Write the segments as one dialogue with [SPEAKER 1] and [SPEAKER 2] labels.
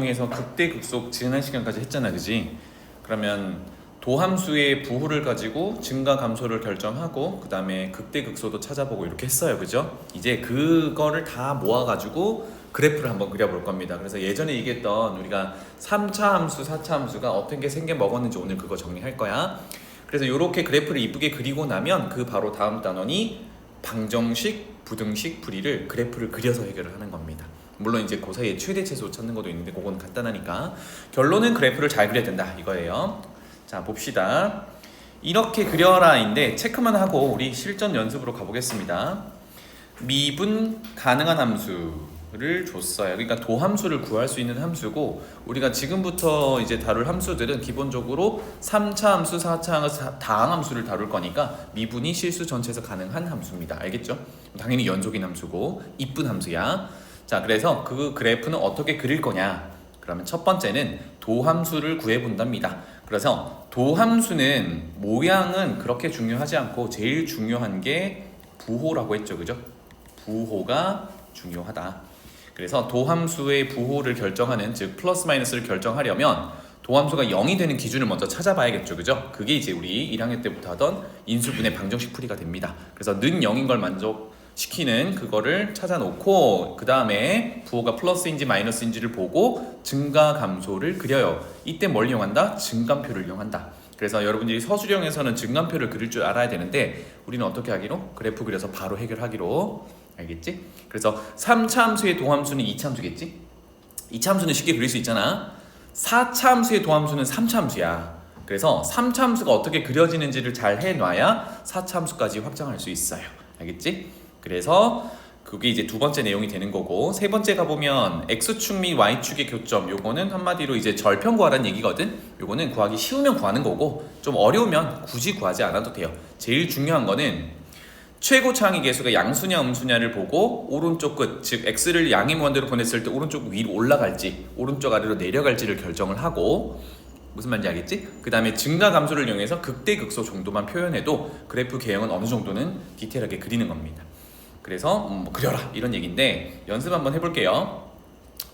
[SPEAKER 1] 에서 극대극속 지난 시간까지 했잖아, 그지? 그러면 도함수의 부호를 가지고 증가 감소를 결정하고 그 다음에 극대극소도 찾아보고 이렇게 했어요, 그죠? 이제 그거를 다 모아가지고 그래프를 한번 그려볼 겁니다. 그래서 예전에 얘기했던 우리가 3차 함수, 4차 함수가 어떻게 생겨 먹었는지 오늘 그거 정리할 거야. 그래서 이렇게 그래프를 이쁘게 그리고 나면 그 바로 다음 단원이 방정식, 부등식, 풀이를 그래프를 그려서 해결을 하는 겁니다. 물론 이제 그 사이에 최대 최소 찾는 것도 있는데 그건 간단하니까 결론은 그래프를 잘 그려야 된다 이거예요. 자, 봅시다. 이렇게 그려라인데 체크만 하고 우리 실전 연습으로 가보겠습니다. 미분 가능한 함수를 줬어요. 그러니까 도함수를 구할 수 있는 함수고, 우리가 지금부터 이제 다룰 함수들은 기본적으로 3차 함수, 4차 함수, 다항함수를 다룰 거니까 미분이 실수 전체에서 가능한 함수입니다. 알겠죠? 당연히 연속인 함수고 이쁜 함수야. 자, 그래서 그 그래프는 어떻게 그릴 거냐? 그러면 첫 번째는 도함수를 구해본답니다. 그래서 도함수는 모양은 그렇게 중요하지 않고 제일 중요한 게 부호라고 했죠, 그죠? 부호가 중요하다. 그래서 도함수의 부호를 결정하는, 즉 플러스 마이너스를 결정하려면 도함수가 0이 되는 기준을 먼저 찾아봐야겠죠, 그죠? 그게 이제 우리 1학년 때부터 하던 인수분해 방정식 풀이가 됩니다. 그래서 는 0인 걸 만족시키는 그거를 찾아놓고 그 다음에 부호가 플러스인지 마이너스인지를 보고 증가 감소를 그려요. 이때 뭘 이용한다? 증감표를 이용한다. 그래서 여러분들이 서술형에서는 증감표를 그릴 줄 알아야 되는데 우리는 어떻게 하기로? 그래프 그려서 바로 해결하기로. 알겠지? 그래서 3차 함수의 도함수는 2차 함수겠지? 2차 함수는 쉽게 그릴 수 있잖아. 4차 함수의 도함수는 3차 함수야. 그래서 3차 함수가 어떻게 그려지는지를 잘 해놔야 4차 함수까지 확장할 수 있어요. 알겠지? 그래서 그게 이제 두 번째 내용이 되는 거고, 세 번째 가보면 x축 및 y축의 교점, 요거는 한마디로 이제 절편 구하라는 얘기거든. 요거는 구하기 쉬우면 구하는 거고 좀 어려우면 굳이 구하지 않아도 돼요. 제일 중요한 거는 최고 차항의 개수가 양수냐 음수냐를 보고 오른쪽 끝, 즉 x를 양의 무한대로 보냈을 때 오른쪽 위로 올라갈지 오른쪽 아래로 내려갈지를 결정을 하고, 무슨 말인지 알겠지? 그 다음에 증가 감소를 이용해서 극대극소 정도만 표현해도 그래프 개형은 어느 정도는 디테일하게 그리는 겁니다. 그래서 그려라 이런 얘기인데 연습 한번 해볼게요.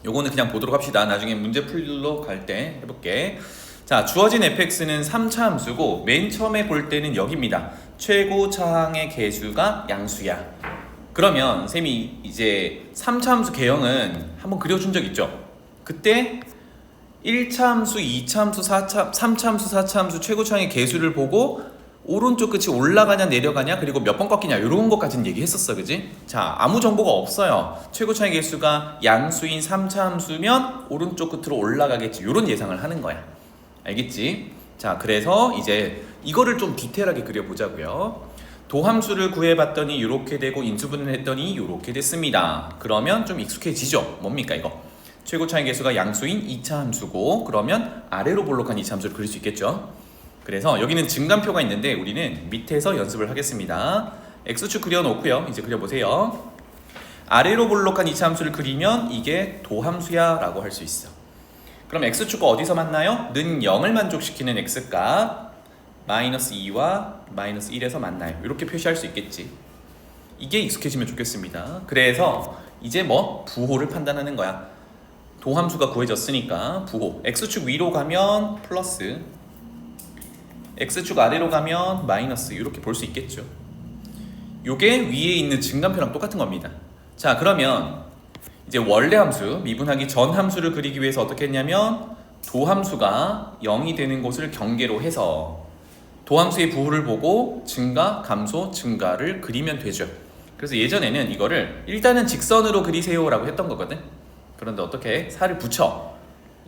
[SPEAKER 1] 요거는 그냥 보도록 합시다. 나중에 문제 풀러 갈 때 해볼게. 자, 주어진 fx는 3차 함수고 맨 처음에 볼 때는 여기입니다. 최고 차항의 개수가 양수야. 그러면 쌤이 이제 3차 함수 개형은 한번 그려준 적 있죠? 그때 1차 함수, 2차 함수, 3차 함수, 4차 함수 최고 차항의 개수를 보고 오른쪽 끝이 올라가냐 내려가냐 그리고 몇 번 꺾이냐 이런 것까지는 얘기했었어, 그지? 자, 아무 정보가 없어요. 최고 차항의 개수가 양수인 3차 함수면 오른쪽 끝으로 올라가겠지, 이런 예상을 하는 거야. 알겠지? 자, 그래서 이제 이거를 좀 디테일하게 그려보자고요. 도함수를 구해봤더니 이렇게 되고 인수분해를 했더니 이렇게 됐습니다. 그러면 좀 익숙해지죠? 뭡니까 이거? 최고 차항의 개수가 양수인 2차 함수고, 그러면 아래로 볼록한 2차 함수를 그릴 수 있겠죠? 그래서 여기는 증감표가 있는데 우리는 밑에서 연습을 하겠습니다. x축 그려놓고요. 이제 그려보세요. 아래로 볼록한 2차 함수를 그리면 이게 도함수야 라고 할 수 있어. 그럼 x축과 어디서 만나요? 는 0을 만족시키는 x값 마이너스 2와 마이너스 1에서 만나요. 이렇게 표시할 수 있겠지. 이게 익숙해지면 좋겠습니다. 그래서 이제 뭐 부호를 판단하는 거야. 도함수가 구해졌으니까 부호. x축 위로 가면 플러스, x축 아래로 가면 마이너스, 이렇게 볼 수 있겠죠. 요게 위에 있는 증감표랑 똑같은 겁니다. 자, 그러면 이제 원래 함수, 미분하기 전 함수를 그리기 위해서 어떻게 했냐면 도함수가 0이 되는 곳을 경계로 해서 도함수의 부호를 보고 증가, 감소, 증가를 그리면 되죠. 그래서 예전에는 이거를 일단은 직선으로 그리세요 라고 했던 거거든. 그런데 어떻게 살을 붙여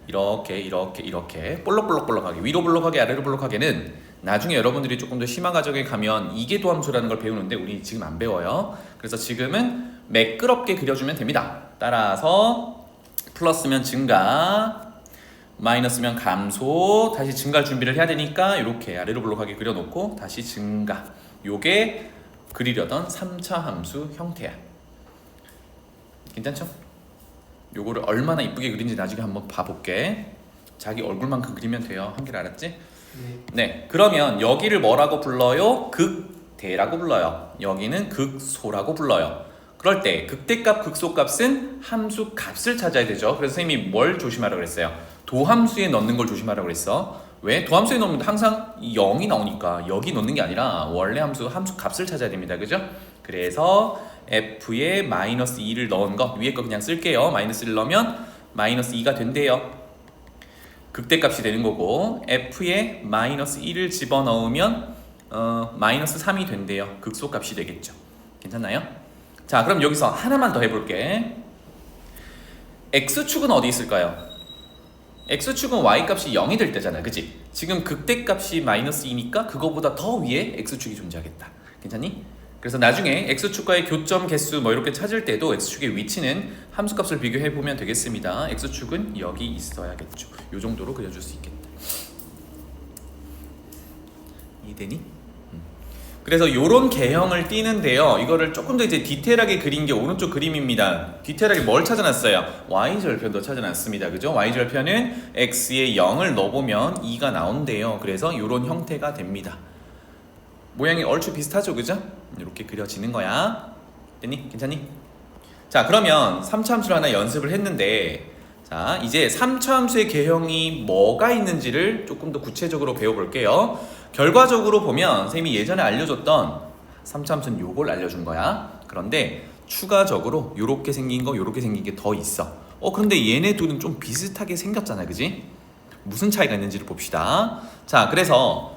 [SPEAKER 1] 이렇게 볼록볼록볼록하게, 위로 볼록하게 아래로 볼록하게는 나중에 여러분들이 조금 더 심화 과정에 가면 이게 도함수라는 걸 배우는데 우리 지금 안 배워요. 그래서 지금은 매끄럽게 그려주면 됩니다. 따라서 플러스면 증가, 마이너스면 감소, 다시 증가할 준비를 해야 되니까 이렇게 아래로 볼록하게 그려놓고 다시 증가. 요게 그리려던 3차 함수 형태야. 괜찮죠? 요거를 얼마나 이쁘게 그린지 나중에 한번 봐볼게. 자기 얼굴만큼 그리면 돼요. 한길 알았지? 네. 그러면 여기를 뭐라고 불러요? 극대라고 불러요. 여기는 극소라고 불러요. 그럴 때 극대값, 극소값은 함수 값을 찾아야 되죠. 그래서 선생님이 뭘 조심하라고 그랬어요? 도함수에 넣는 걸 조심하라고 그랬어. 왜? 도함수에 넣으면 항상 0이 나오니까 여기 넣는 게 아니라 원래 함수 값을 찾아야 됩니다. 그죠? 그래서 f에 마이너스 2를 넣은 거 위에 거 그냥 쓸게요. 마이너스 1을 넣으면 마이너스 2가 된대요. 극대값이 되는 거고 f에 마이너스 1을 집어넣으면 마이너스 3이 된대요. 극소값이 되겠죠. 괜찮나요? 자, 그럼 여기서 하나만 더 해볼게. x축은 어디 있을까요? x축은 y값이 0이 될 때잖아, 그치? 지금 극대값이 마이너스 2니까 그거보다 더 위에 x축이 존재하겠다. 괜찮니? 그래서 나중에 x축과의 교점 개수 뭐 이렇게 찾을 때도 x축의 위치는 함수값을 비교해보면 되겠습니다. x축은 여기 있어야겠죠. 이 정도로 그려줄 수 있겠다. 이해되니? 그래서 이런 개형을 띠는데요. 이거를 조금 더 이제 디테일하게 그린 게 오른쪽 그림입니다. 디테일하게 뭘 찾아놨어요? y절편도 찾아놨습니다. 그죠? y절편은 x에 0을 넣어보면 2가 나온대요. 그래서 이런 형태가 됩니다. 모양이 얼추 비슷하죠? 그죠? 이렇게 그려지는 거야. 됐니? 괜찮니? 자, 그러면 3차 함수를 하나 연습을 했는데 자, 이제 3차 함수의 개형이 뭐가 있는지를 조금 더 구체적으로 배워볼게요. 결과적으로 보면 선생님이 예전에 알려줬던 3차 함수는 요걸 알려준 거야. 그런데 추가적으로 요렇게 생긴 거 요렇게 생긴 게 더 있어. 그런데 얘네 둘은 좀 비슷하게 생겼잖아, 그지? 무슨 차이가 있는지를 봅시다. 자, 그래서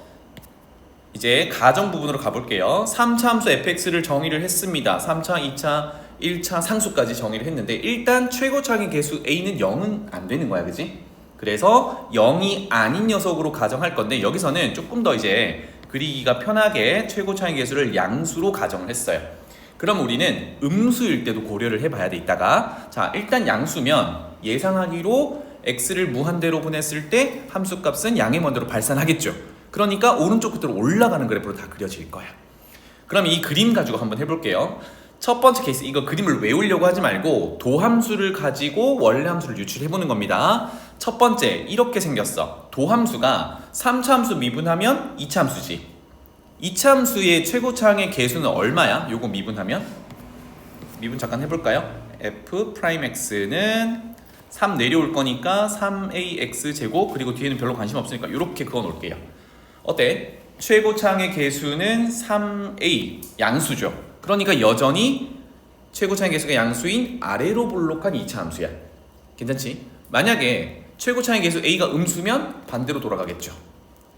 [SPEAKER 1] 이제 가정 부분으로 가볼게요. 3차 함수 fx를 정의를 했습니다. 3차, 2차, 1차 상수까지 정의를 했는데 일단 최고차의 개수 a는 0은 안 되는 거야, 그지? 그래서 0이 아닌 녀석으로 가정할 건데 여기서는 조금 더 이제 그리기가 편하게 최고차의 개수를 양수로 가정을 했어요. 그럼 우리는 음수일 때도 고려를 해봐야 돼. 이따가 자, 일단 양수면 예상하기로 x를 무한대로 보냈을 때 함수값은 양의 먼대로 발산하겠죠. 그러니까 오른쪽 끝으로 올라가는 그래프로 다 그려질 거야. 그럼 이 그림 가지고 한번 해볼게요. 첫 번째 케이스, 이거 그림을 외우려고 하지 말고 도함수를 가지고 원래 함수를 유출해보는 겁니다. 첫 번째, 이렇게 생겼어. 도함수가 3차 함수 미분하면 2차 함수지. 2차 함수의 최고차항의 개수는 얼마야? 요거 미분하면? 미분 잠깐 해볼까요? f'x는 3 내려올 거니까 3ax 제곱, 그리고 뒤에는 별로 관심 없으니까 이렇게 그어 놓을게요. 어때? 최고차항의 개수는 3a, 양수죠. 그러니까 여전히 최고차항의 개수가 양수인 아래로 볼록한 2차 함수야. 괜찮지? 만약에 최고차항의 개수 a가 음수면 반대로 돌아가겠죠.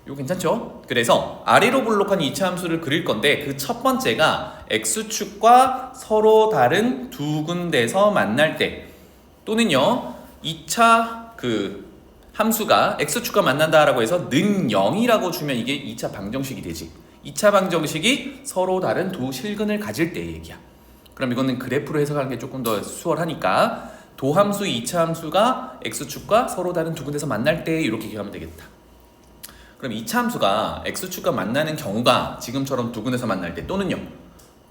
[SPEAKER 1] 이거 괜찮죠? 그래서 아래로 볼록한 2차 함수를 그릴 건데 그 첫 번째가 x축과 서로 다른 두 군데서 만날 때 또는요 2차 함수가 x축과 만난다라고 해서 는 0이라고 주면 이게 2차 방정식이 되지. 2차 방정식이 서로 다른 두 실근을 가질 때의 얘기야. 그럼 이거는 그래프로 해석하는 게 조금 더 수월하니까 도함수 2차 함수가 x축과 서로 다른 두 군데서 만날 때 이렇게 기억하면 되겠다. 그럼 2차 함수가 x축과 만나는 경우가 지금처럼 두 군데서 만날 때 또는요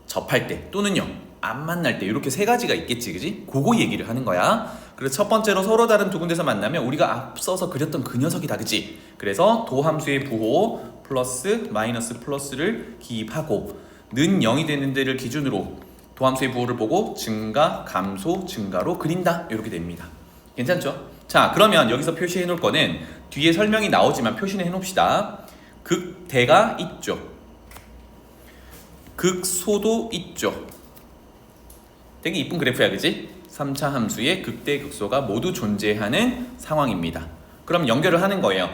[SPEAKER 1] 접할 때 또는요 안 만날 때 이렇게 세 가지가 있겠지, 그지? 그거 얘기를 하는 거야. 그래서 첫 번째로 서로 다른 두 군데서 만나면 우리가 앞서서 그렸던 그 녀석이다, 그지? 그래서 도함수의 부호 플러스 마이너스 플러스를 기입하고 는 0이 되는 데를 기준으로 도함수의 부호를 보고 증가, 감소, 증가로 그린다. 이렇게 됩니다. 괜찮죠? 자, 그러면 여기서 표시해 놓을 거는 뒤에 설명이 나오지만 표시는 해 놓읍시다. 극대가 있죠. 극소도 있죠. 되게 이쁜 그래프야, 그지? 3차 함수의 극대, 극소가 모두 존재하는 상황입니다. 그럼 연결을 하는 거예요.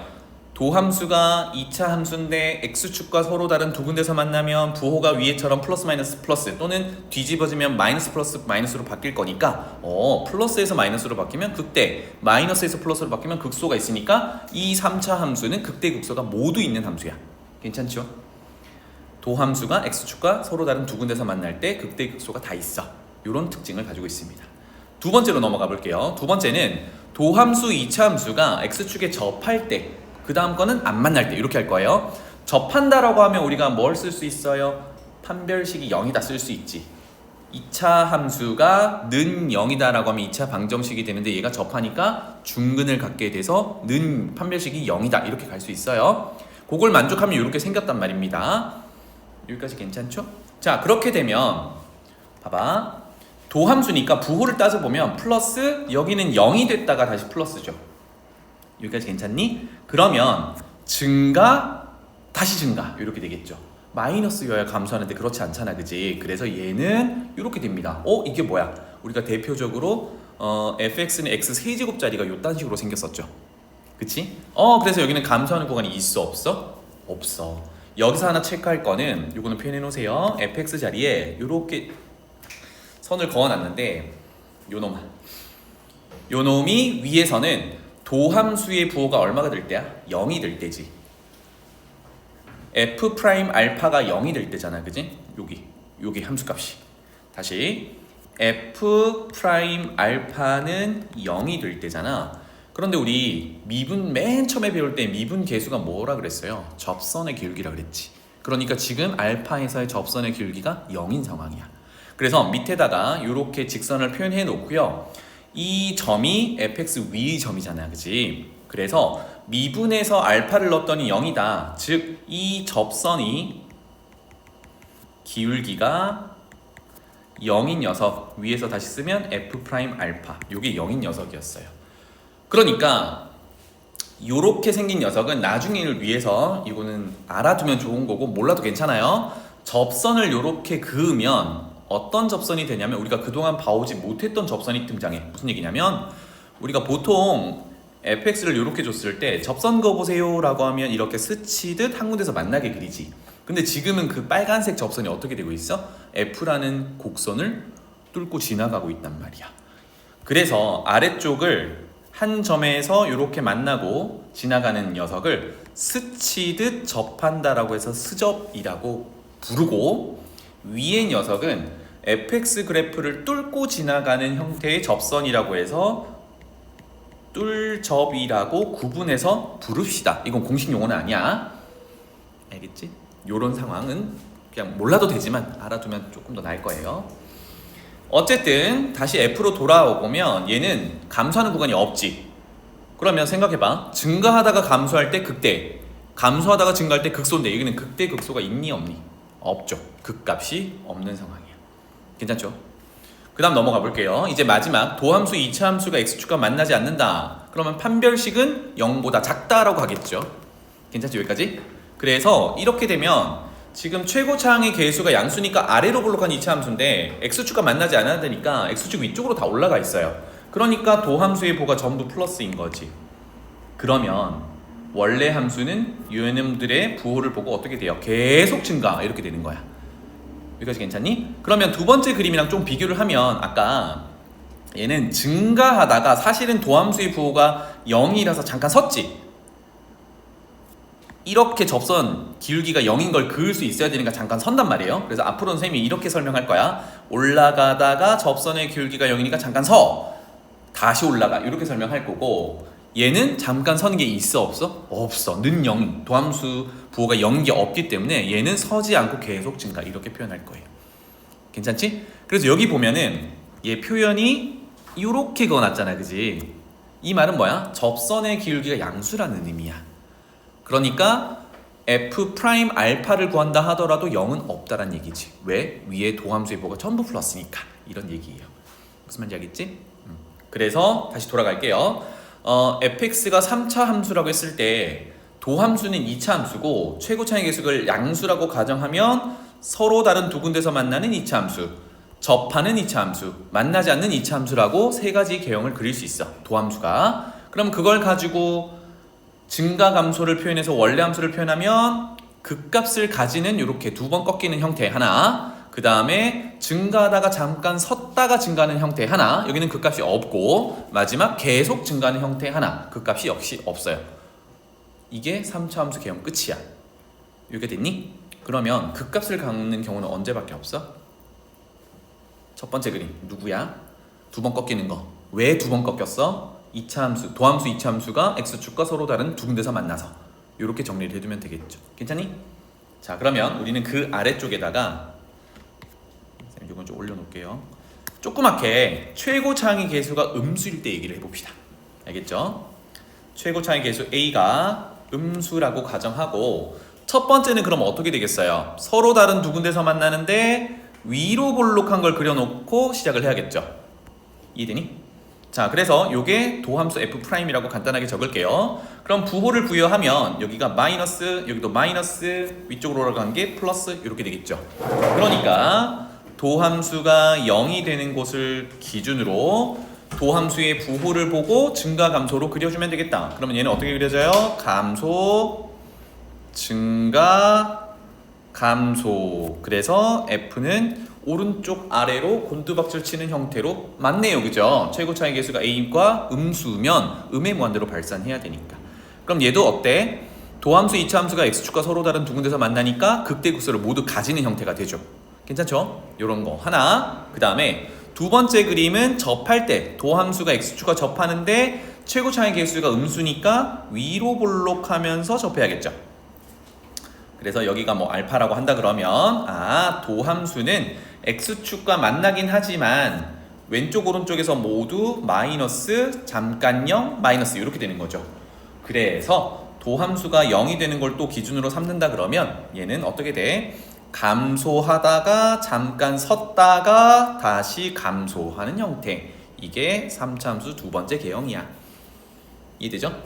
[SPEAKER 1] 도함수가 2차 함수인데 x축과 서로 다른 두 군데서 만나면 부호가 위에처럼 플러스 마이너스 플러스 또는 뒤집어지면 마이너스 플러스 마이너스로 바뀔 거니까 플러스에서 마이너스로 바뀌면 극대, 마이너스에서 플러스로 바뀌면 극소가 있으니까 이 3차 함수는 극대, 극소가 모두 있는 함수야. 괜찮죠? 도함수가 x축과 서로 다른 두 군데서 만날 때 극대, 극소가 다 있어. 이런 특징을 가지고 있습니다. 두 번째로 넘어가 볼게요. 두 번째는 도함수 2차 함수가 x축에 접할 때 그 다음 거는 안 만날 때 이렇게 할 거예요. 접한다라고 하면 우리가 뭘 쓸 수 있어요? 판별식이 0이다 쓸 수 있지. 2차 함수가 는 0이다 라고 하면 2차 방정식이 되는데 얘가 접하니까 중근을 갖게 돼서 는 판별식이 0이다 이렇게 갈 수 있어요. 그걸 만족하면 이렇게 생겼단 말입니다. 여기까지 괜찮죠? 자, 그렇게 되면 봐봐. 도함수니까 부호를 따져보면 플러스 여기는 0이 됐다가 다시 플러스죠. 여기까지 괜찮니? 그러면 증가 다시 증가 이렇게 되겠죠. 마이너스여야 감소하는데 그렇지 않잖아, 그지? 그래서 얘는 이렇게 됩니다. 이게 뭐야? 우리가 대표적으로 fx는 x 세제곱짜리가 요딴 식으로 생겼었죠. 그치? 그래서 여기는 감소하는 구간이 있어 없어? 없어. 여기서 하나 체크할 거는 요거는 표현해 놓으세요. fx 자리에 요렇게 선을 그어놨는데 요 놈이 위에서는 도함수의 부호가 얼마가 될 때야? 0이 될 때지. f 프라임 알파가 0이 될 때잖아, 그지? 여기 함수값이. 다시 f 프라임 알파는 0이 될 때잖아. 그런데 우리 미분 맨 처음에 배울 때 미분 계수가 뭐라 그랬어요? 접선의 기울기라 그랬지. 그러니까 지금 알파에서의 접선의 기울기가 0인 상황이야. 그래서 밑에다가 이렇게 직선을 표현해 놓고요. 이 점이 fx 위의 점이잖아, 그지? 그래서 미분에서 알파를 넣었더니 0이다. 즉 이 접선이 기울기가 0인 녀석, 위에서 다시 쓰면 f 프라임 알파, 이게 0인 녀석이었어요. 그러니까 요렇게 생긴 녀석은 나중에를 위해서 이거는 알아두면 좋은 거고 몰라도 괜찮아요. 접선을 요렇게 그으면 어떤 접선이 되냐면 우리가 그동안 봐오지 못했던 접선이 등장해. 무슨 얘기냐면 우리가 보통 fx를 이렇게 줬을 때 접선 그어보세요 라고 하면 이렇게 스치듯 한 군데서 만나게 그리지. 근데 지금은 그 빨간색 접선이 어떻게 되고 있어? f라는 곡선을 뚫고 지나가고 있단 말이야. 그래서 아래쪽을 한 점에서 이렇게 만나고 지나가는 녀석을 스치듯 접한다라고 해서 스접이라고 부르고, 위의 녀석은 fx 그래프를 뚫고 지나가는 형태의 접선이라고 해서 뚫접이라고 구분해서 부릅시다. 이건 공식 용어는 아니야. 알겠지? 요런 상황은 그냥 몰라도 되지만 알아두면 조금 더 나을 거예요. 어쨌든 다시 f로 돌아오면 얘는 감소하는 구간이 없지. 그러면 생각해봐. 증가하다가 감소할 때 극대, 감소하다가 증가할 때 극소인데 여기는 극대 극소가 있니 없니? 없죠. 극값이 없는 상황이야. 괜찮죠? 그 다음 넘어가 볼게요. 이제 마지막 도함수 2차 함수가 x축과 만나지 않는다. 그러면 판별식은 0보다 작다라고 하겠죠. 괜찮죠? 여기까지? 그래서 이렇게 되면 지금 최고차항의 계수가 양수니까 아래로 볼록한 2차 함수인데 x축과 만나지 않아야 되니까 x축 위쪽으로 다 올라가 있어요. 그러니까 도함수의 보가 전부 플러스인 거지. 그러면 원래 함수는 요놈들의 부호를 보고 어떻게 돼요? 계속 증가 이렇게 되는 거야. 여기까지 괜찮니? 그러면 두 번째 그림이랑 좀 비교를 하면 아까 얘는 증가하다가 사실은 도함수의 부호가 0이라서 잠깐 섰지. 이렇게 접선 기울기가 0인 걸 그을 수 있어야 되니까 잠깐 선단 말이에요. 그래서 앞으로는 쌤이 이렇게 설명할 거야. 올라가다가 접선의 기울기가 0이니까 잠깐 서, 다시 올라가, 이렇게 설명할 거고, 얘는 잠깐 서는 게 있어 없어? 없어. 는 0. 도함수 부호가 0인 게 없기 때문에 얘는 서지 않고 계속 증가, 이렇게 표현할 거예요. 괜찮지? 그래서 여기 보면은 얘 표현이 이렇게 그어놨잖아, 그지? 이 말은 뭐야? 접선의 기울기가 양수라는 의미야. 그러니까 f 프라임 알파를 구한다 하더라도 0은 없다란 얘기지. 왜? 위에 도함수의 부호가 전부 플러스니까. 이런 얘기예요. 무슨 말인지 알겠지? 그래서 다시 돌아갈게요. fx가 3차 함수라고 했을 때 도함수는 2차 함수고 최고차의 계수를 양수라고 가정하면 서로 다른 두 군데서 만나는 2차 함수, 접하는 2차 함수, 만나지 않는 2차 함수라고 세 가지 개형을 그릴 수 있어. 도함수가. 그럼 그걸 가지고 증가 감소를 표현해서 원래 함수를 표현하면 극값을 가지는 이렇게 두 번 꺾이는 형태 하나, 그 다음에 증가하다가 잠깐 섰다가 증가하는 형태 하나, 여기는 극값이 없고, 마지막 계속 증가하는 형태 하나, 극값이 역시 없어요. 이게 3차 함수 개형 끝이야. 이렇게 됐니? 그러면 극값을 갖는 경우는 언제밖에 없어? 첫 번째 그림 누구야? 두 번 꺾이는 거. 왜 두 번 꺾였어? 2차 함수, 도함수 2차 함수가 x축과 서로 다른 두 군데서 만나서. 이렇게 정리를 해두면 되겠죠. 괜찮니? 자, 그러면 우리는 그 아래쪽에다가 이건 좀 올려놓을게요. 조그맣게 최고차항의 계수가 음수일 때 얘기를 해봅시다. 알겠죠? 최고차항의 계수 a가 음수라고 가정하고, 첫 번째는 그럼 어떻게 되겠어요? 서로 다른 두 군데서 만나는데 위로 볼록한 걸 그려놓고 시작을 해야겠죠. 이해되니? 자, 그래서 요게 도함수 f'이라고 간단하게 적을게요. 그럼 부호를 부여하면 여기가 마이너스, 여기도 마이너스, 위쪽으로 올라간 게 플러스 이렇게 되겠죠. 그러니까 도함수가 0이 되는 곳을 기준으로 도함수의 부호를 보고 증가 감소로 그려주면 되겠다. 그러면 얘는 어떻게 그려져요? 감소, 증가, 감소. 그래서 f는 오른쪽 아래로 곤두박질 치는 형태로 맞네요, 그죠? 최고 차이 계수가 a과 음수면 음의 무한대로 발산해야 되니까. 그럼 얘도 어때? 도함수, 이차함수가 x축과 서로 다른 두 군데서 만나니까 극대극소를 모두 가지는 형태가 되죠. 괜찮죠? 요런 거 하나. 그 다음에 두 번째 그림은 접할 때 도함수가 x축과 접하는데 최고 차이 계수가 음수니까 위로 볼록하면서 접해야겠죠. 그래서 여기가 뭐 알파라고 한다 그러면 도함수는 x축과 만나긴 하지만 왼쪽 오른쪽에서 모두 마이너스, 잠깐 0, 마이너스 이렇게 되는 거죠. 그래서 도함수가 0이 되는 걸 또 기준으로 삼는다 그러면 얘는 어떻게 돼? 감소하다가 잠깐 섰다가 다시 감소하는 형태. 이게 3차함수 두 번째 개형이야. 이해되죠?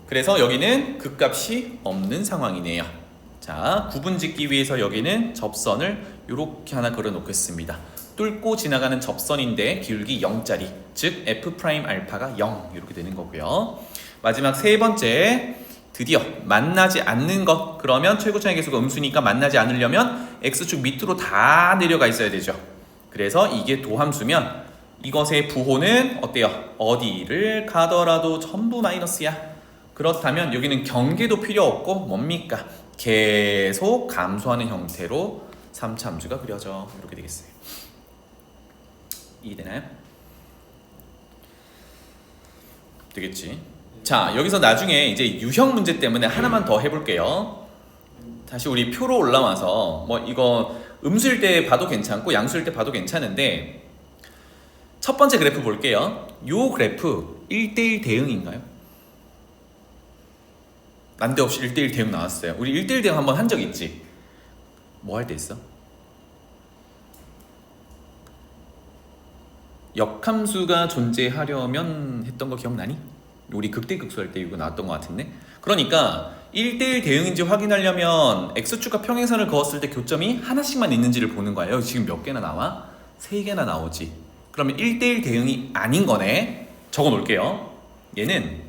[SPEAKER 1] 그래서 여기는 극값이 없는 상황이네요. 자, 구분 짓기 위해서 여기는 접선을 이렇게 하나 그려 놓겠습니다. 뚫고 지나가는 접선인데 기울기 0짜리, 즉 f' 알파가 0 이렇게 되는 거고요. 마지막 세 번째, 드디어 만나지 않는 것. 그러면 최고 차이 계수가 음수니까 만나지 않으려면 x축 밑으로 다 내려가 있어야 되죠. 그래서 이게 도함수면 이것의 부호는 어때요? 어디를 가더라도 전부 마이너스야. 그렇다면 여기는 경계도 필요 없고 뭡니까? 계속 감소하는 형태로 3차 함수가 그려져. 이렇게 되겠어요. 이해되나요? 되겠지. 자, 여기서 나중에 이제 유형 문제 때문에 하나만 더 해볼게요. 다시 우리 표로 올라와서 뭐 이거 음수일 때 봐도 괜찮고 양수일 때 봐도 괜찮은데 첫 번째 그래프 볼게요. 요 그래프 1대1 대응인가요? 난데없이 1대1 대응 나왔어요. 우리 1대1 대응 한번 한 적 있지? 뭐 할 때 있어? 역함수가 존재하려면 했던 거 기억나니? 우리 극대극소 할 때 이거 나왔던 것 같은데? 그러니까 1대1 대응인지 확인하려면 x축과 평행선을 그었을 때 교점이 하나씩만 있는지를 보는 거예요. 지금 몇 개나 나와? 3개나 나오지. 그러면 1대1 대응이 아닌 거네. 적어 놓을게요. 얘는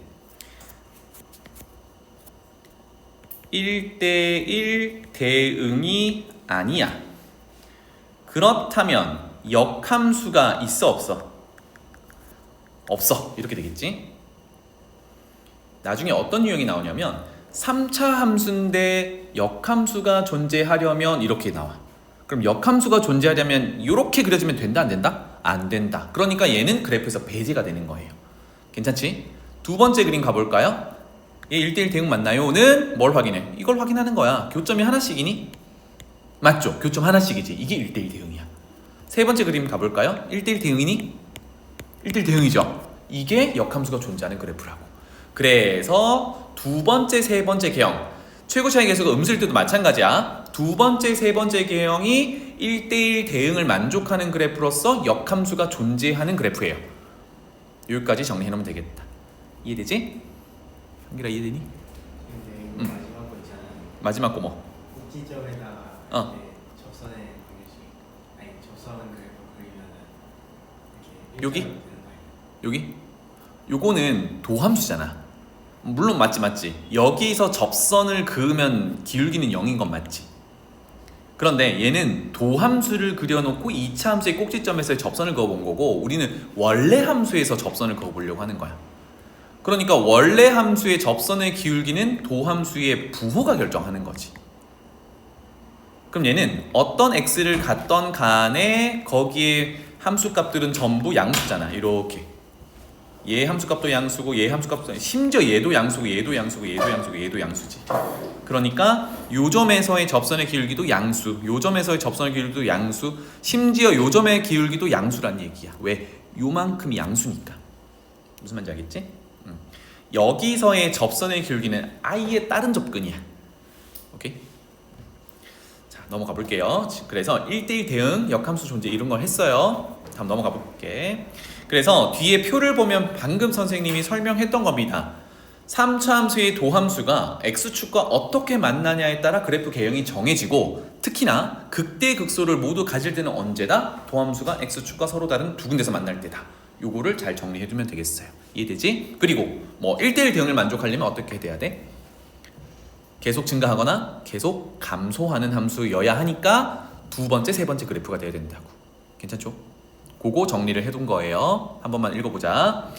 [SPEAKER 1] 1대1 대응이 아니야. 그렇다면 역함수가 있어 없어? 없어. 이렇게 되겠지. 나중에 어떤 유형이 나오냐면 3차 함수인데 역함수가 존재하려면 이렇게 나와. 그럼 역함수가 존재하려면 이렇게 그려지면 된다 안 된다? 안 된다. 그러니까 얘는 그래프에서 배제가 되는 거예요. 괜찮지? 두 번째 그림 가볼까요? 얘 1대1 대응 맞나요?는 뭘 확인해? 이걸 확인하는 거야. 교점이 하나씩이니? 맞죠? 교점 하나씩이지. 이게 1대1 대응이야. 세 번째 그림 가볼까요? 1대1 대응이니? 1대1 대응이죠. 이게 역함수가 존재하는 그래프라고. 그래서 두 번째, 세 번째 개형, 최고 차이 계수가 음수일 때도 마찬가지야. 두 번째, 세 번째 개형이 1대1 대응을 만족하는 그래프로서 역함수가 존재하는 그래프예요. 여기까지 정리해놓으면 되겠다. 이해되지? 한기라 이해되니?
[SPEAKER 2] 근데 마지막 거 있잖아.
[SPEAKER 1] 마지막 거 뭐?
[SPEAKER 2] 꼭지점에다가 접선의 방정식, 아니 접선은 그래프 그리면은 이렇게
[SPEAKER 1] 여기?
[SPEAKER 2] 되는 거예요.
[SPEAKER 1] 여기? 요거는 도함수잖아. 물론 맞지. 여기서 접선을 그으면 기울기는 0인 건 맞지. 그런데 얘는 도함수를 그려놓고 2차 함수의 꼭지점에서 접선을 그어본 거고 우리는 원래 함수에서 접선을 그어보려고 하는 거야. 그러니까 원래 함수의 접선의 기울기는 도함수의 부호가 결정하는 거지. 그럼 얘는 어떤 x를 갖던 간에 거기에 함수값들은 전부 양수잖아. 이렇게 얘 함수값도 양수고 얘 함수값도 심지어 얘도 양수고 얘도 양수고 얘도 양수고 얘도 양수지. 그러니까 요점에서의 접선의 기울기도 양수, 요점에서의 접선의 기울기도 양수, 심지어 요점의 기울기도 양수란 얘기야. 왜? 요만큼이 양수니까. 무슨 말인지 알겠지? 여기서의 접선의 기울기는 아예 다른 접근이야. 오케이? 자, 넘어가 볼게요. 그래서 1대1 대응, 역함수 존재 이런 걸 했어요. 다음 넘어가 볼게. 그래서 뒤에 표를 보면 방금 선생님이 설명했던 겁니다. 3차 함수의 도함수가 x축과 어떻게 만나냐에 따라 그래프 개형이 정해지고, 특히나 극대 극소를 모두 가질 때는 언제다? 도함수가 x축과 서로 다른 두 군데서 만날 때다. 요거를 잘 정리해두면 되겠어요. 이해되지? 그리고 뭐 1대1 대응을 만족하려면 어떻게 돼야 돼? 계속 증가하거나 계속 감소하는 함수여야 하니까 두 번째, 세 번째 그래프가 돼야 된다고. 괜찮죠? 그거 정리를 해둔 거예요. 한 번만 읽어보자.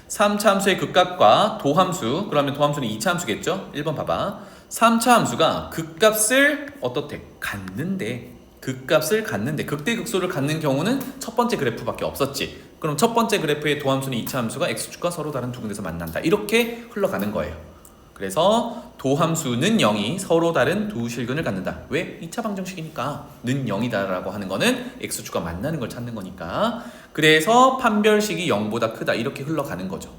[SPEAKER 1] 3차 함수의 극값과 도함수, 그러면 도함수는 2차 함수겠죠? 1번 봐봐. 3차 함수가 극값을 어떻대? 갖는데, 극값을 갖는데, 극대극소를 갖는 경우는 첫 번째 그래프밖에 없었지. 그럼 첫 번째 그래프의 도함수는 2차 함수가 x축과 서로 다른 두 군데서 만난다. 이렇게 흘러가는 거예요. 그래서 도함수는 0이 서로 다른 두 실근을 갖는다. 왜? 2차 방정식이니까. 는 0이다라고 하는 거는 x축과 만나는 걸 찾는 거니까. 그래서 판별식이 0보다 크다. 이렇게 흘러가는 거죠.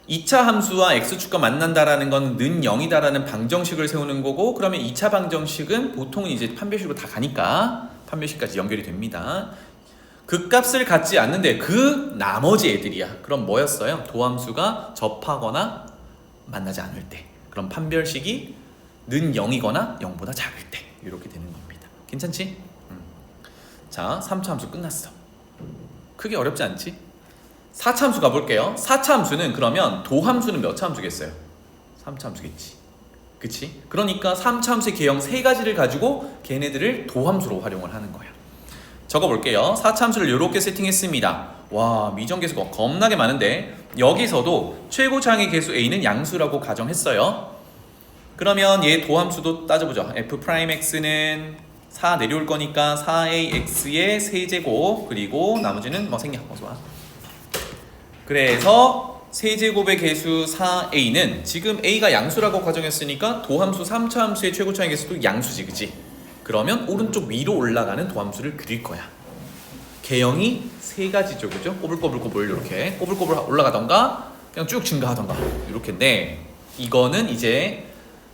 [SPEAKER 1] 2차 함수와 x축과 만난다라는 건 는 0이다라는 방정식을 세우는 거고, 그러면 2차 방정식은 보통은 이제 판별식으로 다 가니까 판별식까지 연결이 됩니다. 극값을 갖지 않는데 그 나머지 애들이야. 그럼 뭐였어요? 도함수가 접하거나 만나지 않을 때. 그럼 판별식이 는 0이거나 0보다 작을 때. 이렇게 되는 겁니다. 괜찮지? 자, 3차 함수 끝났어. 크게 어렵지 않지? 4차 함수 가볼게요. 4차 함수는 그러면 도함수는 몇 차 함수겠어요? 3차 함수겠지. 그치? 그러니까 3차 함수의 개형 세 가지를 가지고 걔네들을 도함수로 활용을 하는 거야. 적어볼게요. 4차 함수를 이렇게 세팅했습니다. 와, 미정계수가 겁나게 많은데 여기서도 최고차항의 계수 a는 양수라고 가정했어요. 그러면 얘 도함수도 따져보죠. f'x는 4 내려올 거니까 4ax의 세제곱, 그리고 나머지는 뭐 생략. 어서와. 그래서 세제곱의 계수 4a는 지금 a가 양수라고 가정했으니까 도함수 3차 함수의 최고차항의 계수도 양수지, 그치? 그러면 오른쪽 위로 올라가는 도함수를 그릴 거야. 개형이 세 가지죠, 그죠? 꼬불꼬불꼬불 이렇게 꼬불꼬불 올라가던가 그냥 쭉 증가하던가 이렇게인데, 이거는 이제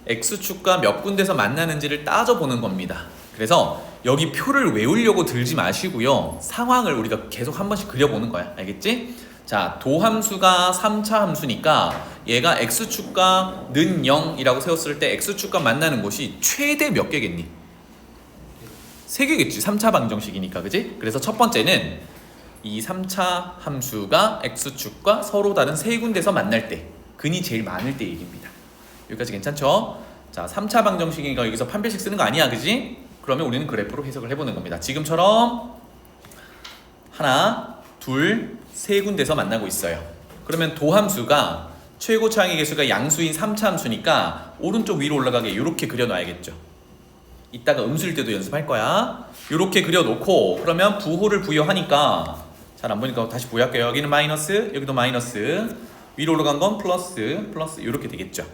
[SPEAKER 1] x축과 몇 군데서 만나는지를 따져보는 겁니다. 그래서 여기 표를 외우려고 들지 마시고요, 상황을 우리가 계속 한 번씩 그려보는 거야. 알겠지? 자, 도함수가 3차 함수니까 얘가 x축과 는 0이라고 세웠을 때 x축과 만나는 곳이 최대 몇 개겠니? 3개겠지. 3차 방정식이니까, 그지? 그래서 첫 번째는 이 3차 함수가 x축과 서로 다른 세 군데서 만날 때, 근이 제일 많을 때 얘기입니다. 여기까지 괜찮죠? 자, 3차 방정식이니까 여기서 판별식 쓰는 거 아니야, 그지? 그러면 우리는 그래프로 해석을 해보는 겁니다. 지금처럼 하나, 둘, 세 군데서 만나고 있어요. 그러면 도함수가 최고차항의 계수가 양수인 3차 함수니까 오른쪽 위로 올라가게 이렇게 그려놔야겠죠. 이따가 음수일 때도 연습할 거야. 이렇게 그려놓고, 그러면 부호를 부여하니까 잘 안 보니까 다시 부여할게요. 여기는 마이너스, 여기도 마이너스, 위로 올라간 건 플러스, 플러스 이렇게 되겠죠.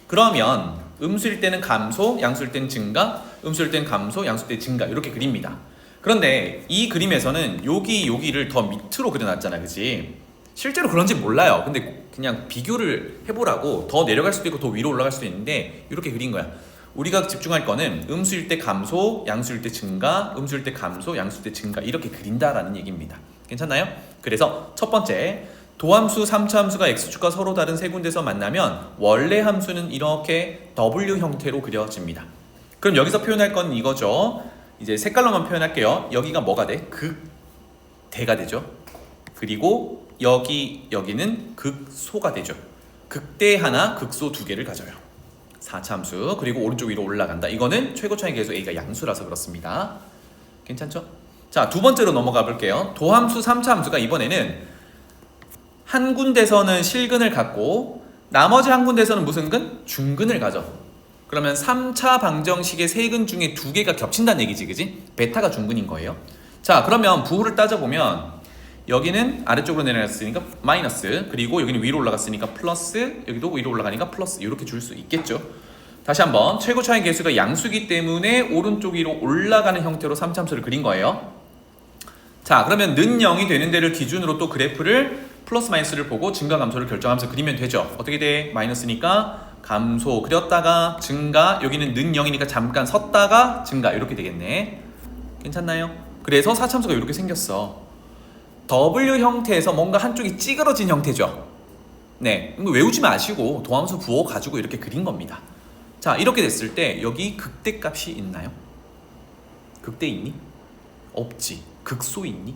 [SPEAKER 1] 그러면 음수일 때는 감소, 양수일 때는 증가, 음수일 때는 감소, 양수일 때는 증가 이렇게 그립니다. 그런데 이 그림에서는 여기를 더 밑으로 그려놨잖아, 그치? 실제로 그런지 몰라요. 근데 그냥 비교를 해보라고. 더 내려갈 수도 있고 더 위로 올라갈 수도 있는데 이렇게 그린 거야. 우리가 집중할 거는 음수일 때 감소, 양수일 때 증가, 음수일 때 감소, 양수일 때 증가 이렇게 그린다라는 얘기입니다. 괜찮나요? 그래서 첫 번째, 도함수 3차 함수가 x축과 서로 다른 세 군데서 만나면 원래 함수는 이렇게 W 형태로 그려집니다. 그럼 여기서 표현할 건 이거죠. 이제 색깔로만 표현할게요. 여기가 뭐가 돼? 극대가 되죠. 그리고 여기는 극소가 되죠. 극대 하나, 극소 두 개를 가져요. 4차 함수. 그리고 오른쪽 위로 올라간다. 이거는 최고차항의 계수 a가 양수라서 그렇습니다. 괜찮죠? 자, 두 번째로 넘어가 볼게요. 도함수 3차 함수가 이번에는 한 군데서는 실근을 갖고 나머지 한 군데서는 무슨 근? 중근을 가져. 그러면 3차 방정식의 세 근 중에 두 개가 겹친다는 얘기지, 그지? 베타가 중근인 거예요. 자, 그러면 부호를 따져보면 여기는 아래쪽으로 내려갔으니까 마이너스, 그리고 여기는 위로 올라갔으니까 플러스, 여기도 위로 올라가니까 플러스 이렇게 줄 수 있겠죠. 다시 한번 최고차항의 계수가 양수기 때문에 오른쪽 위로 올라가는 형태로 3차 함수를 그린 거예요. 자, 그러면 는 0이 되는 데를 기준으로 또 그래프를 플러스 마이너스를 보고 증가 감소를 결정하면서 그리면 되죠. 어떻게 돼? 마이너스니까 감소 그렸다가 증가, 여기는 는 0이니까 잠깐 섰다가 증가 이렇게 되겠네. 괜찮나요? 그래서 사참수가 이렇게 생겼어. W 형태에서 뭔가 한쪽이 찌그러진 형태죠. 네, 외우지 마시고 도함수 부호 가지고 이렇게 그린 겁니다. 자, 이렇게 됐을 때 여기 극대값이 있나요? 극대 있니? 없지. 극소 있니?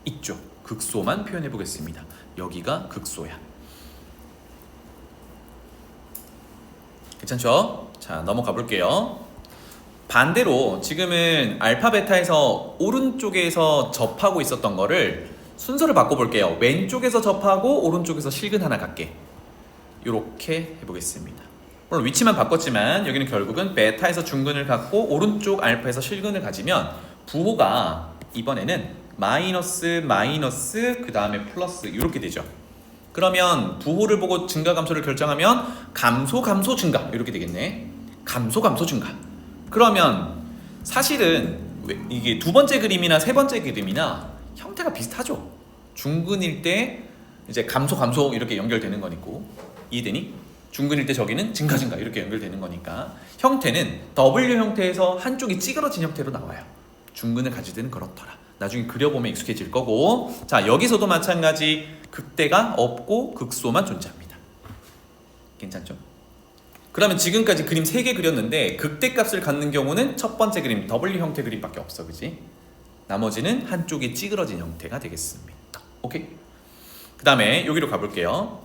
[SPEAKER 1] 있죠. 극소만 표현해 보겠습니다. 여기가 극소야. 괜찮죠? 자, 넘어가 볼게요. 반대로 지금은 알파 베타에서 오른쪽에서 접하고 있었던 거를 순서를 바꿔볼게요. 왼쪽에서 접하고 오른쪽에서 실근 하나 갖게. 이렇게 해보겠습니다. 물론 위치만 바꿨지만 여기는 결국은 베타에서 중근을 갖고 오른쪽 알파에서 실근을 가지면 부호가 이번에는 마이너스 그 다음에 플러스 이렇게 되죠. 그러면 부호를 보고 증가 감소를 결정하면 감소 증가 이렇게 되겠네. 감소 증가. 그러면 사실은 이게 두 번째 그림이나 세 번째 그림이나 형태가 비슷하죠. 중근일 때 이제 감소 이렇게 연결되는 거니고, 이해되니? 중근일 때 저기는 증가 이렇게 연결되는 거니까 형태는 W 형태에서 한쪽이 찌그러진 형태로 나와요. 중근을 가질 때는 그렇더라. 나중에 그려보면 익숙해질 거고. 자, 여기서도 마찬가지 극대가 없고 극소만 존재합니다. 괜찮죠? 그러면 지금까지 그림 3개 그렸는데 극대값을 갖는 경우는 첫 번째 그림 W 형태 그림밖에 없어, 그지? 나머지는 한쪽이 찌그러진 형태가 되겠습니다. 오케이? 그 다음에 여기로 가볼게요.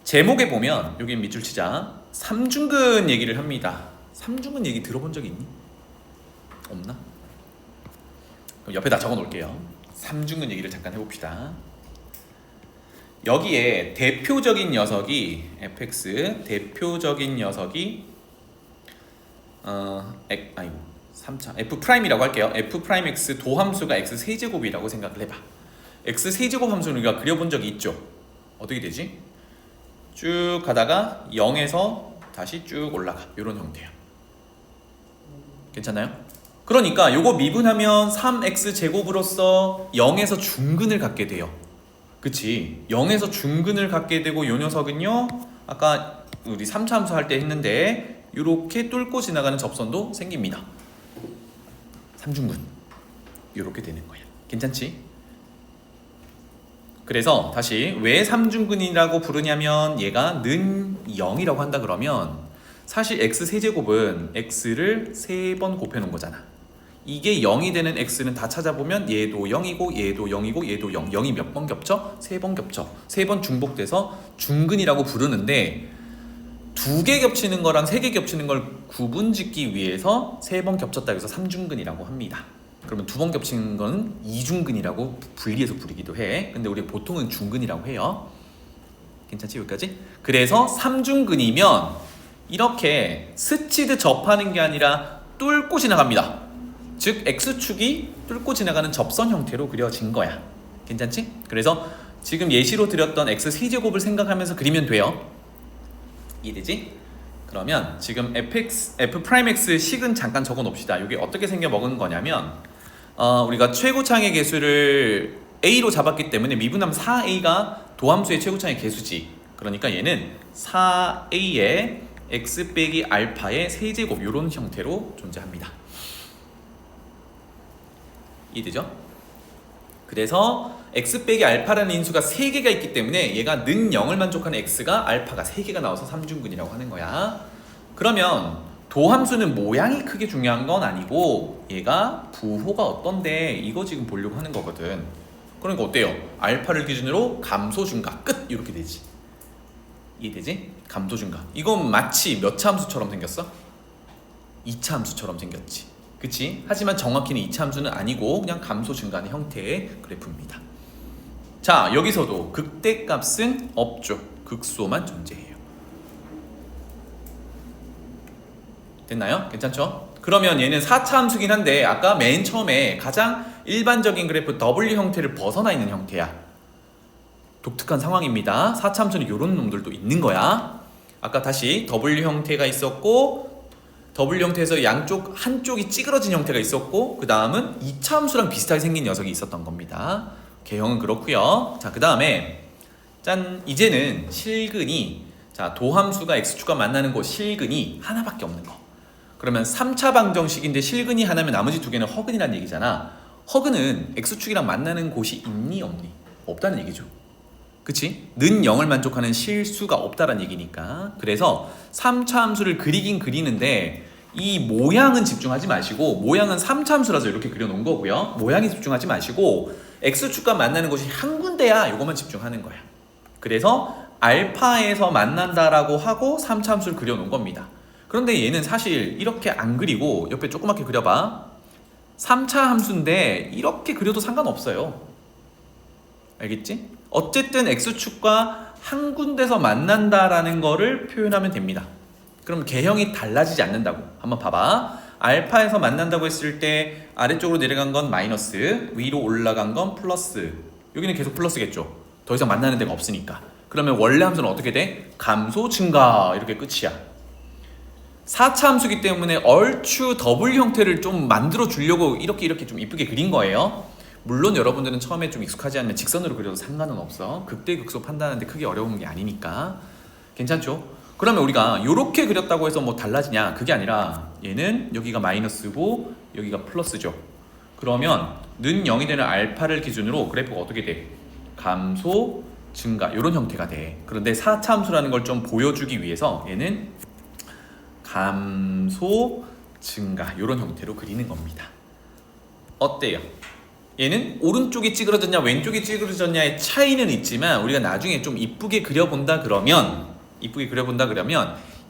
[SPEAKER 1] 제목에 보면 여기 밑줄 치자. 삼중근 얘기를 합니다. 삼중근 얘기 들어본 적 있니? 없나? 그럼 옆에다 적어 놓을게요. 삼중근 얘기를 잠깐 해봅시다. 여기에 대표적인 녀석이 fx, 대표적인 녀석이 3차 f'이라고 할게요. f'x 도함수가 x 세제곱이라고 생각을 해봐. x 세제곱 함수는 우리가 그려본 적이 있죠. 어떻게 되지? 쭉 가다가 0에서 다시 쭉 올라가. 이런 형태야. 괜찮나요? 그러니까 요거 미분하면 3x 제곱으로서 0에서 중근을 갖게 돼요. 그치? 0에서 중근을 갖게 되고 요 녀석은요, 아까 우리 3차 함수 할 때 했는데 이렇게 뚫고 지나가는 접선도 생깁니다. 3중근 이렇게 되는 거야. 괜찮지? 그래서 다시 왜 3중근이라고 부르냐면 얘가 는 0이라고 한다 그러면 사실 x 세제곱은 x를 3번 곱해놓은 거잖아. 이게 0이 되는 x는 다 찾아보면 얘도 0이고 얘도 0이고 얘도 0. 0이 몇 번 겹쳐? 3번 겹쳐. 3번 중복돼서 중근이라고 부르는데 2개 겹치는 거랑 3개 겹치는 걸 구분짓기 위해서 3번 겹쳤다 해서 3중근이라고 합니다. 그러면 2번 겹치는 거는 2중근이라고 분리해서 부르기도 해. 근데 우리 보통은 중근이라고 해요. 괜찮지 여기까지? 그래서 3중근이면 이렇게 스치듯 접하는 게 아니라 뚫고 지나갑니다. 즉 X축이 뚫고 지나가는 접선 형태로 그려진 거야. 괜찮지? 그래서 지금 예시로 드렸던 X 세제곱을 생각하면서 그리면 돼요. 이해되지? 그러면 지금 f'x 식은 잠깐 적어 놓읍시다. 이게 어떻게 생겨 먹은 거냐면 우리가 최고창의 개수를 a로 잡았기 때문에 미분하면 4a가 도함수의 최고창의 개수지. 그러니까 얘는 4a의 x 빼기 알파의 세제곱 이런 형태로 존재합니다. 이해되죠? 그래서 x 빼기 알파라는 인수가 3개가 있기 때문에 얘가 는 0을 만족하는 x가 알파가 3개가 나와서 3중근이라고 하는 거야. 그러면 도함수는 모양이 크게 중요한 건 아니고 얘가 부호가 어떤데 이거 지금 보려고 하는 거거든. 그러니까 어때요? 알파를 기준으로 감소 증가 끝 이렇게 되지. 이해되지? 감소 증가. 이건 마치 몇 차 함수처럼 생겼어? 2차 함수처럼 생겼지. 그치? 하지만 정확히는 2차 함수는 아니고 그냥 감소 증가하는 형태의 그래프입니다. 자, 여기서도 극대값은 없죠. 극소만 존재해요. 됐나요? 괜찮죠? 그러면 얘는 4차 함수긴 한데 아까 맨 처음에 가장 일반적인 그래프 W 형태를 벗어나 있는 형태야. 독특한 상황입니다. 4차 함수는 이런 놈들도 있는 거야. 아까 다시 W 형태가 있었고 W 형태에서 양쪽 한쪽이 찌그러진 형태가 있었고 그 다음은 2차 함수랑 비슷하게 생긴 녀석이 있었던 겁니다. 개형은 그렇고요. 자, 그 다음에 짠, 이제는 실근이 자, 도함수가 x축과 만나는 곳 실근이 하나밖에 없는 거. 그러면 3차 방정식인데 실근이 하나면 나머지 두 개는 허근이란 얘기잖아. 허근은 x축이랑 만나는 곳이 있니 없니? 없다는 얘기죠. 그치? 는 0을 만족하는 실수가 없다는 얘기니까. 그래서 3차 함수를 그리긴 그리는데 이 모양은 집중하지 마시고, 모양은 3차 함수라서 이렇게 그려놓은 거고요. 모양에 집중하지 마시고 x축과 만나는 곳이 한 군데야, 이것만 집중하는 거야. 그래서 알파에서 만난다라고 하고 3차 함수를 그려놓은 겁니다. 그런데 얘는 사실 이렇게 안 그리고 옆에 조그맣게 그려봐. 3차 함수인데 이렇게 그려도 상관없어요. 알겠지? 어쨌든 x축과 한 군데서 만난다라는 거를 표현하면 됩니다. 그럼 개형이 달라지지 않는다고. 한번 봐봐. 알파에서 만난다고 했을 때 아래쪽으로 내려간 건 마이너스, 위로 올라간 건 플러스. 여기는 계속 플러스겠죠. 더 이상 만나는 데가 없으니까. 그러면 원래 함수는 어떻게 돼? 감소, 증가, 이렇게 끝이야. 4차 함수기 때문에 얼추 더블 형태를 좀 만들어 주려고 이렇게 좀 이쁘게 그린 거예요. 물론 여러분들은 처음에 좀 익숙하지 않으면 직선으로 그려도 상관은 없어. 극대극소 판단하는데 크게 어려운 게 아니니까. 괜찮죠? 그러면 우리가 이렇게 그렸다고 해서 뭐 달라지냐? 그게 아니라 얘는 여기가 마이너스고 여기가 플러스죠. 그러면 는 0이 되는 알파를 기준으로 그래프가 어떻게 돼? 감소, 증가, 이런 형태가 돼. 그런데 4차 함수라는 걸 좀 보여주기 위해서 얘는 감소, 증가, 이런 형태로 그리는 겁니다. 어때요? 얘는 오른쪽이 찌그러졌냐 왼쪽이 찌그러졌냐의 차이는 있지만 우리가 나중에 좀 이쁘게 그려본다 그러면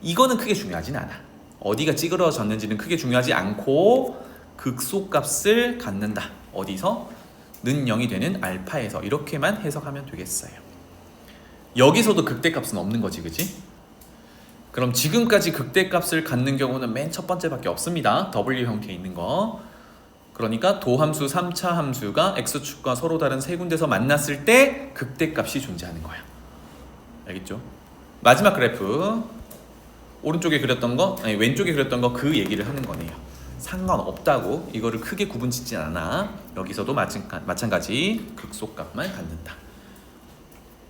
[SPEAKER 1] 이거는 크게 중요하진 않아. 어디가 찌그러졌는지는 크게 중요하지 않고 극소값을 갖는다. 어디서? 는 0이 되는 알파에서. 이렇게만 해석하면 되겠어요. 여기서도 극대값은 없는 거지, 그치? 그럼 지금까지 극대값을 갖는 경우는 맨 첫 번째밖에 없습니다. W 형태에 있는 거. 그러니까 도함수 3차 함수가 x축과 서로 다른 세 군데서 만났을 때 극대값이 존재하는 거야. 알겠죠? 마지막 그래프 오른쪽에 그렸던 거, 아니 왼쪽에 그렸던 거 그 얘기를 하는 거네요. 상관없다고. 이거를 크게 구분짓지 않아. 여기서도 마찬가지 극소값만 갖는다.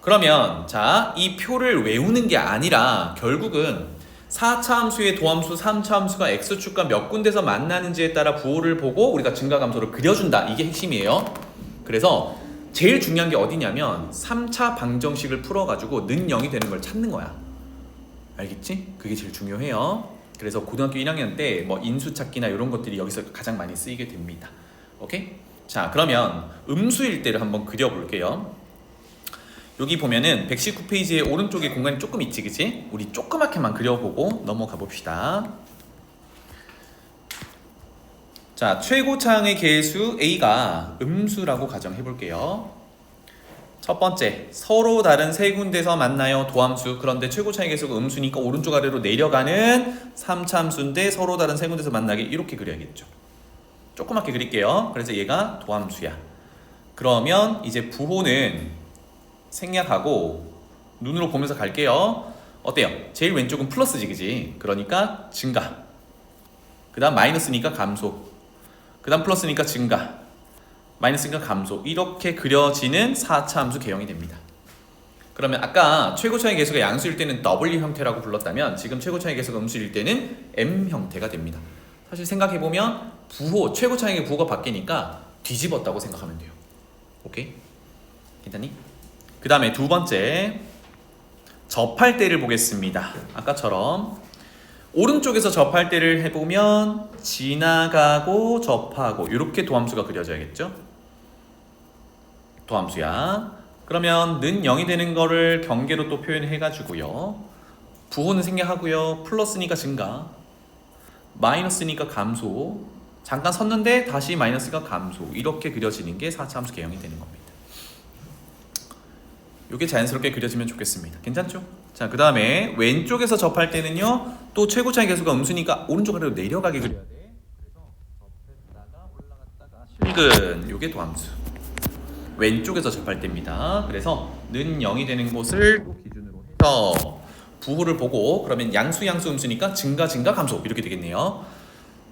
[SPEAKER 1] 그러면 자, 이 표를 외우는 게 아니라 결국은 4차 함수의 도함수 3차 함수가 x축과 몇 군데서 만나는지에 따라 부호를 보고 우리가 증가감소를 그려준다. 이게 핵심이에요. 그래서 제일 중요한 게 어디냐면 3차 방정식을 풀어가지고 는 0이 되는 걸 찾는 거야. 알겠지? 그게 제일 중요해요. 그래서 고등학교 1학년 때 뭐 인수 찾기나 이런 것들이 여기서 가장 많이 쓰이게 됩니다. 오케이? 자, 그러면 음수일 때를 한번 그려볼게요. 여기 보면은 119페이지의 오른쪽에 공간이 조금 있지, 그치? 우리 조그맣게만 그려보고 넘어가 봅시다. 자, 최고차항의 개수 A가 음수라고 가정해 볼게요. 첫 번째, 서로 다른 세 군데서 만나요. 도함수. 그런데 최고차항의 개수가 음수니까 오른쪽 아래로 내려가는 3차 함수인데 서로 다른 세 군데서 만나게 이렇게 그려야겠죠. 조그맣게 그릴게요. 그래서 얘가 도함수야. 그러면 이제 부호는 생략하고 눈으로 보면서 갈게요. 어때요? 제일 왼쪽은 플러스지, 그지? 그러니까 증가. 그 다음 마이너스니까 감소. 그 다음 플러스니까 증가. 마이너스니까 감소. 이렇게 그려지는 4차 함수 개형이 됩니다. 그러면 아까 최고차항의 개수가 양수일 때는 W 형태라고 불렀다면 지금 최고차항의 개수가 음수일 때는 M 형태가 됩니다. 사실 생각해보면 부호, 최고차항의 부호가 바뀌니까 뒤집었다고 생각하면 돼요. 오케이? 괜찮니? 그 다음에 두 번째, 접할 때를 보겠습니다. 아까처럼 오른쪽에서 접할 때를 해보면 지나가고 접하고 이렇게 도함수가 그려져야겠죠? 도함수야. 그러면 는 0이 되는 거를 경계로 또 표현해가지고요. 부호는 생략하고요. 플러스니까 증가, 마이너스니까 감소, 잠깐 섰는데 다시 마이너스가 감소, 이렇게 그려지는 게 4차 함수 개형이 되는 겁니다. 이게 자연스럽게 그려지면 좋겠습니다. 괜찮죠? 자, 그 다음에 왼쪽에서 접할 때는요, 또 최고차의 개수가 음수니까 오른쪽 아래로 내려가게 그려야 돼. 그래서 접했다가 올라갔다가 실근, 요게 도함수. 왼쪽에서 접할 때입니다. 그래서 는 0이 되는 곳을 기준으로 해서 부호를 보고, 그러면 양수 음수니까 증가 감소 이렇게 되겠네요.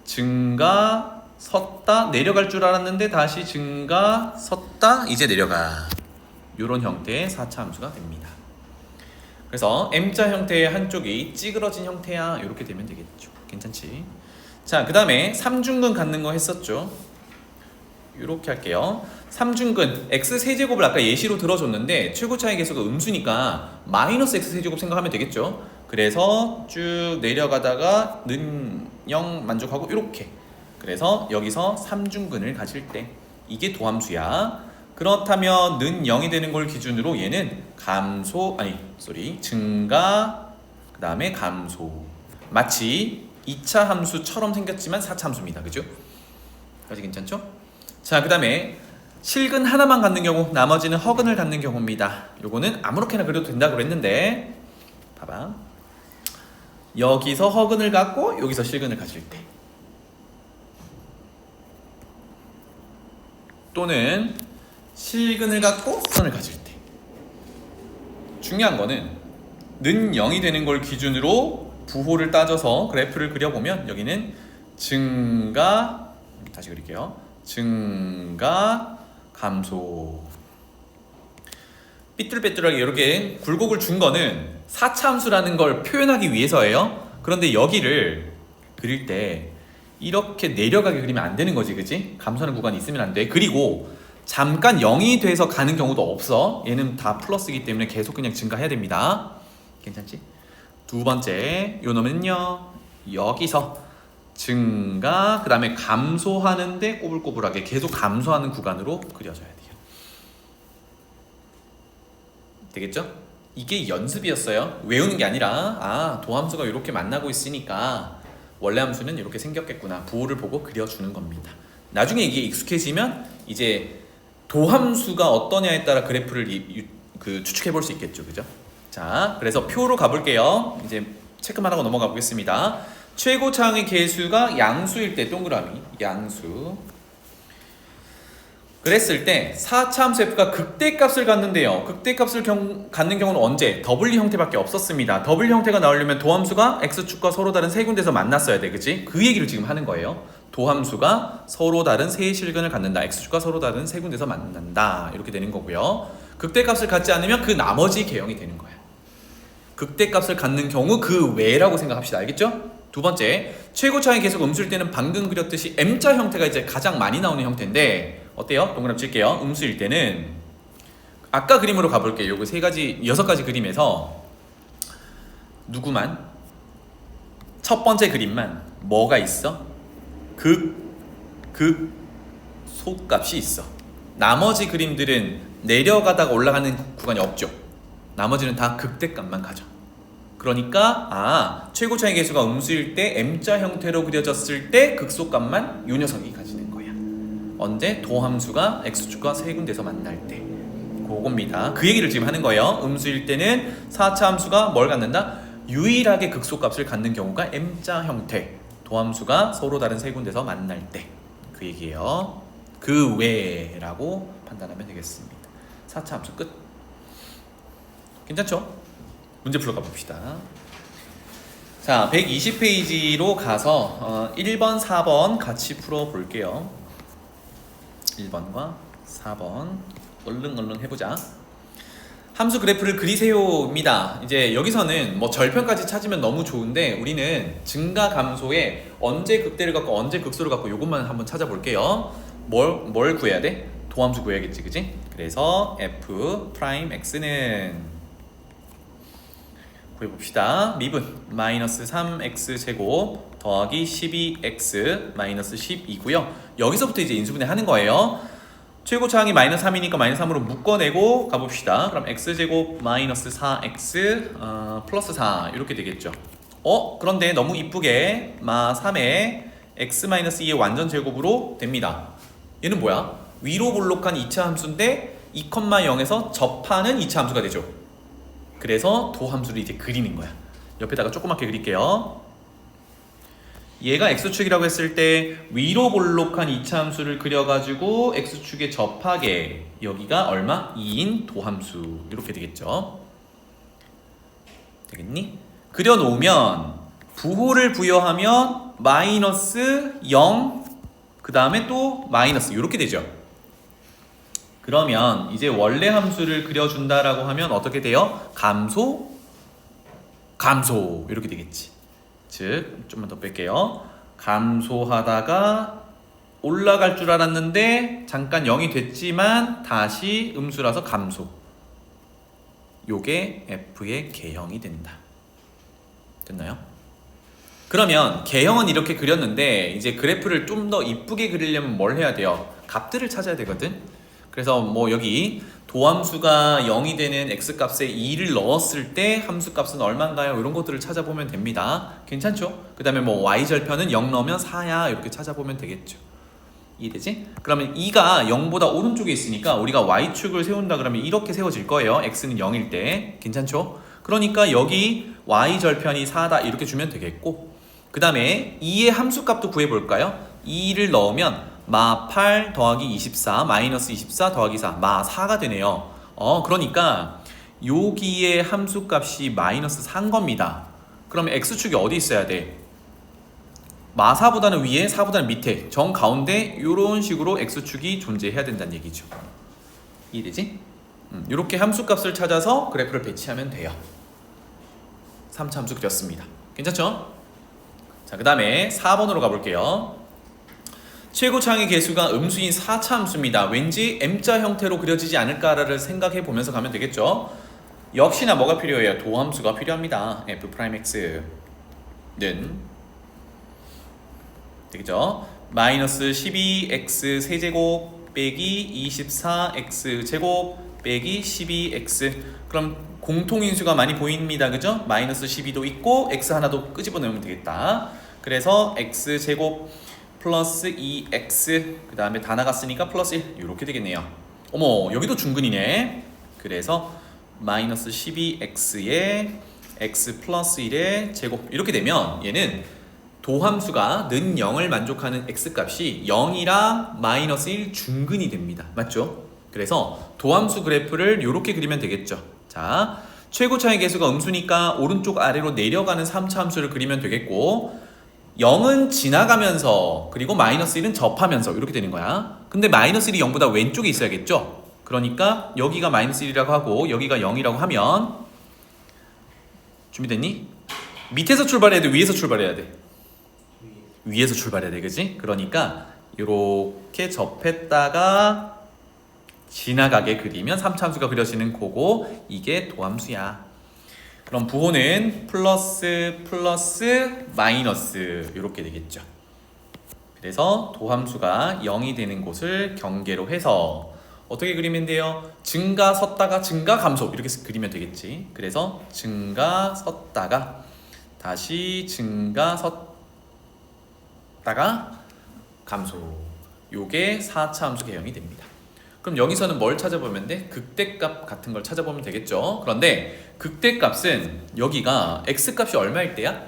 [SPEAKER 1] 증가 섰다 내려갈 줄 알았는데 다시 증가 섰다 이제 내려가, 이런 형태의 4차 함수가 됩니다. 그래서 M자 형태의 한쪽이 찌그러진 형태야. 이렇게 되면 되겠죠. 괜찮지? 자, 그 다음에 삼중근 갖는 거 했었죠. 이렇게 할게요. 삼중근 x세제곱을 아까 예시로 들어줬는데 최고차의 계수가 음수니까 마이너스 x세제곱 생각하면 되겠죠. 그래서 쭉 내려가다가 는 0 만족하고 이렇게. 그래서 여기서 삼중근을 가질 때 이게 도함수야. 그렇다면 는 0이 되는 걸 기준으로 얘는 증가 그 다음에 감소. 마치 2차 함수처럼 생겼지만 4차 함수입니다. 그죠? 까지 괜찮죠? 자, 그 다음에 실근 하나만 갖는 경우, 나머지는 허근을 갖는 경우입니다. 요거는 아무렇게나 그려도 된다고 그랬는데 봐봐. 여기서 허근을 갖고 여기서 실근을 가질 때, 또는 실근을 갖고 선을 가질 때. 중요한 거는 는 0이 되는 걸 기준으로 부호를 따져서 그래프를 그려보면 여기는 증가, 다시 그릴게요. 증가, 감소. 삐뚤빼뚤하게 이렇게 굴곡을 준 거는 4차 함수라는 걸 표현하기 위해서예요. 그런데 여기를 그릴 때 이렇게 내려가게 그리면 안 되는 거지, 그치? 감소하는 구간이 있으면 안 돼. 그리고 잠깐 0이 돼서 가는 경우도 없어. 얘는 다 플러스이기 때문에 계속 그냥 증가해야 됩니다. 괜찮지? 두 번째, 요 놈은요, 여기서 증가, 그 다음에 감소하는데 꼬불꼬불하게 계속 감소하는 구간으로 그려져야 돼요. 되겠죠? 이게 연습이었어요. 외우는 게 아니라 도함수가 이렇게 만나고 있으니까 원래 함수는 이렇게 생겼겠구나, 부호를 보고 그려주는 겁니다. 나중에 이게 익숙해지면 이제 도함수가 어떠냐에 따라 그래프를 추측해 볼 수 있겠죠. 그죠? 자, 그래서 표로 가볼게요. 이제 체크만 하고 넘어가 보겠습니다. 최고차항의 계수가 양수일 때, 동그라미 양수, 그랬을 때 4차 함수 f가 극대값을 갖는데요. 극대값을 갖는 경우는 언제? W 형태밖에 없었습니다. W 형태가 나오려면 도함수가 x축과 서로 다른 세 군데서 만났어야 돼. 그치? 그 얘기를 지금 하는 거예요. 도함수가 서로 다른 세 실근을 갖는다. x축과 서로 다른 세 군데서 만난다. 이렇게 되는 거고요. 극대값을 갖지 않으면 그 나머지 개형이 되는 거야. 극대값을 갖는 경우 그 외라고 생각합시다. 알겠죠? 두 번째, 최고차의 계수가 음수일 때는 방금 그렸듯이 M자 형태가 이제 가장 많이 나오는 형태인데 어때요? 동그라미 칠게요. 음수일 때는 아까 그림으로 가볼게요. 요거 6가지 그림에서 누구만? 첫 번째 그림만 뭐가 있어? 소값이 있어. 나머지 그림들은 내려가다가 올라가는 구간이 없죠. 나머지는 다 극대값만 가져. 그러니까 최고차의 계수가 음수일 때 M자 형태로 그려졌을 때 극소값만 요 녀석이 가지는 거야. 언제? 도함수가 x축과 세 군데서 만날 때. 그겁니다. 그 얘기를 지금 하는 거예요. 음수일 때는 4차 함수가 뭘 갖는다? 유일하게 극소값을 갖는 경우가 M자 형태. 도함수가 서로 다른 세 군데서 만날 때. 그 얘기예요. 그 외라고 판단하면 되겠습니다. 4차 함수 끝. 괜찮죠? 문제 풀러 가봅시다. 자, 120페이지로 가서 1번, 4번 같이 풀어볼게요. 1번과 4번 얼른 해보자. 함수 그래프를 그리세요입니다. 이제 여기서는 뭐 절편까지 찾으면 너무 좋은데 우리는 증가 감소에 언제 극대를 갖고 언제 극소를 갖고 이것만 한번 찾아볼게요. 뭘 구해야 돼? 도함수 구해야겠지, 그지? 그래서 f 프라임 x는 구해봅시다. 미분 마이너스 3x 제곱 더하기 12x 마이너스 10이고요. 여기서부터 이제 인수분해 하는 거예요. 최고차항이 마이너스 3이니까 마이너스 3으로 묶어내고 가봅시다. 그럼 x제곱 마이너스 4x 플러스 4 이렇게 되겠죠. 그런데 너무 이쁘게 마 3에 x 마이너스 2의 완전 제곱으로 됩니다. 얘는 뭐야? 위로 볼록한 2차 함수인데 2,0에서 접하는 2차 함수가 되죠. 그래서 도함수를 이제 그리는 거야. 옆에다가 조그맣게 그릴게요. 얘가 x축이라고 했을 때 위로 볼록한 2차 함수를 그려가지고 x축에 접하게, 여기가 얼마? 2인 도함수 이렇게 되겠죠. 되겠니? 그려놓으면 부호를 부여하면 마이너스 0, 그 다음에 또 마이너스 이렇게 되죠. 그러면 이제 원래 함수를 그려준다라고 하면 어떻게 돼요? 감소, 감소 이렇게 되겠지. 즉 좀만 더 뺄게요. 감소하다가 올라갈 줄 알았는데 잠깐 0이 됐지만 다시 음수라서 감소. 요게 f의 개형이 된다. 됐나요? 그러면 개형은 이렇게 그렸는데 이제 그래프를 좀 더 이쁘게 그리려면 뭘 해야 돼요? 값들을 찾아야 되거든. 그래서 뭐 여기 도함수가 0이 되는 x값에 2를 넣었을 때 함수값은 얼마인가요? 이런 것들을 찾아보면 됩니다. 괜찮죠? 그 다음에 뭐 y절편은 0 넣으면 4야 이렇게 찾아보면 되겠죠. 이해되지? 그러면 2가 0보다 오른쪽에 있으니까 우리가 y축을 세운다 그러면 이렇게 세워질 거예요. x는 0일 때. 괜찮죠? 그러니까 여기 y절편이 4다 이렇게 주면 되겠고 그 다음에 2의 함수값도 구해볼까요? 2를 넣으면 마 8 더하기 24 마이너스 24 더하기 4 마 4가 되네요. 그러니까 여기의 함수값이 마이너스 4인 겁니다. 그러면 x축이 어디 있어야 돼? 마 4보다는 위에 4보다는 밑에 정 가운데 이런 식으로 x축이 존재해야 된다는 얘기죠. 이해되지? 이렇게 함수값을 찾아서 그래프를 배치하면 돼요. 3차 함수 그렸습니다. 괜찮죠? 자, 그 다음에 4번으로 가볼게요. 최고차항의 개수가 음수인 4차 함수입니다. 왠지 M자 형태로 그려지지 않을까를 생각해 보면서 가면 되겠죠. 역시나 뭐가 필요해요? 도함수가 필요합니다. f'x는 되겠죠? 마이너스 12x 세제곱 빼기 24x 제곱 빼기 12x. 그럼 공통인수가 많이 보입니다. 그죠? 마이너스 12도 있고 x 하나도 끄집어내면 되겠다. 그래서 x 제곱 플러스 2x 그 다음에 다 나갔으니까 플러스 1 이렇게 되겠네요. 어머 여기도 중근이네. 그래서 마이너스 12x에 x 플러스 1의 제곱 이렇게 되면 얘는 도함수가 는 0을 만족하는 x값이 0이랑 마이너스 1 중근이 됩니다. 맞죠? 그래서 도함수 그래프를 이렇게 그리면 되겠죠. 자, 최고차의 개수가 음수니까 오른쪽 아래로 내려가는 3차 함수를 그리면 되겠고 0은 지나가면서 그리고 마이너스 1은 접하면서 이렇게 되는 거야. 근데 마이너스 1이 0보다 왼쪽에 있어야겠죠? 그러니까 여기가 마이너스 1이라고 하고 여기가 0이라고 하면 준비됐니? 밑에서 출발해야 돼? 위에서 출발해야 돼? 위에서 출발해야 돼. 그치? 그러니까 이렇게 접했다가 지나가게 그리면 3차 함수가 그려지는 거고 이게 도함수야. 그럼 부호는 플러스 플러스 마이너스 이렇게 되겠죠. 그래서 도함수가 0이 되는 곳을 경계로 해서 어떻게 그리면 돼요? 증가 섰다가 증가 감소 이렇게 그리면 되겠지. 그래서 증가 섰다가 다시 증가 섰다가 감소. 요게 4차 함수 개형이 됩니다. 그럼 여기서는 뭘 찾아보면 돼? 극대값 같은 걸 찾아보면 되겠죠. 그런데 극대값은 여기가 x값이 얼마일 때야?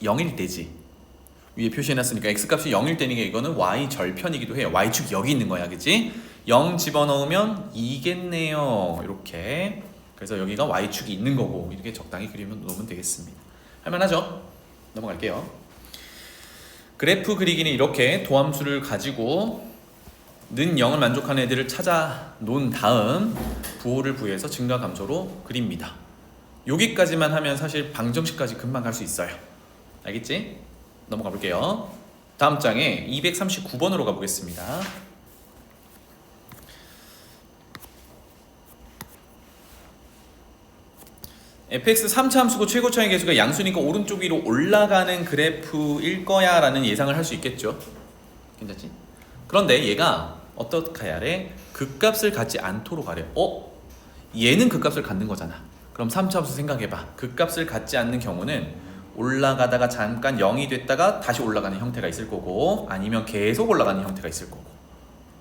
[SPEAKER 1] 0일 때지. 위에 표시해놨으니까 x값이 0일 때니까 이거는 y절편이기도 해요. y축이 여기 있는 거야. 그치? 0 집어넣으면 2겠네요. 이렇게. 그래서 여기가 y축이 있는 거고 이렇게 적당히 그리면 놓으면 되겠습니다. 할만하죠? 넘어갈게요. 그래프 그리기는 이렇게 도함수를 가지고 는 0을 만족하는 애들을 찾아 놓은 다음 부호를 부여해서 증가 감소로 그립니다. 여기까지만 하면 사실 방정식까지 금방 갈 수 있어요. 알겠지? 넘어가 볼게요. 다음 장에 239번으로 가보겠습니다. fx 3차 함수고 최고차의 개수가 양수니까 오른쪽 위로 올라가는 그래프일 거야 라는 예상을 할 수 있겠죠. 괜찮지? 그런데 얘가 어떻게 하래? 극값을 갖지 않도록 하래. 얘는 극값을 갖는 거잖아. 그럼 3차 함수 생각해봐. 극값을 갖지 않는 경우는 올라가다가 잠깐 0이 됐다가 다시 올라가는 형태가 있을 거고 아니면 계속 올라가는 형태가 있을 거고.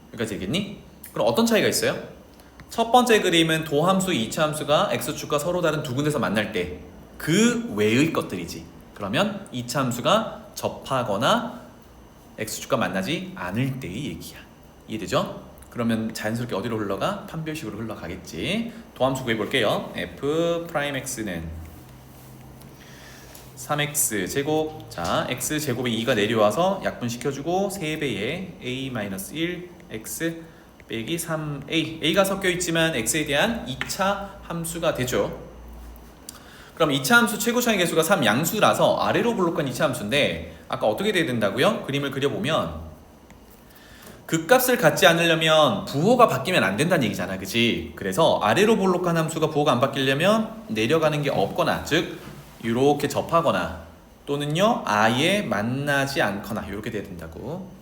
[SPEAKER 1] 여기까지 되겠니? 그럼 어떤 차이가 있어요? 첫 번째 그림은 도함수, 2차 함수가 x축과 서로 다른 두 군데서 만날 때 그 외의 것들이지. 그러면 2차 함수가 접하거나 x축과 만나지 않을 때의 얘기야. 이해되죠? 그러면 자연스럽게 어디로 흘러가? 판별식으로 흘러가겠지. 도함수 구해볼게요. f'x는 3x 제곱. 자, x 제곱에 2가 내려와서 약분시켜주고 3배의 a-1 x 빼기 3a. a가 섞여있지만 x에 대한 2차 함수가 되죠. 그럼 이차함수 최고차의 개수가 3 양수라서 아래로 볼록한 이차함수인데 아까 어떻게 돼야 된다고요? 그림을 그려보면 극값을 갖지 않으려면 부호가 바뀌면 안 된다는 얘기잖아, 그치? 그래서 아래로 볼록한 함수가 부호가 안 바뀌려면 내려가는 게 없거나, 즉 이렇게 접하거나 또는요 아예 만나지 않거나 이렇게 돼야 된다고.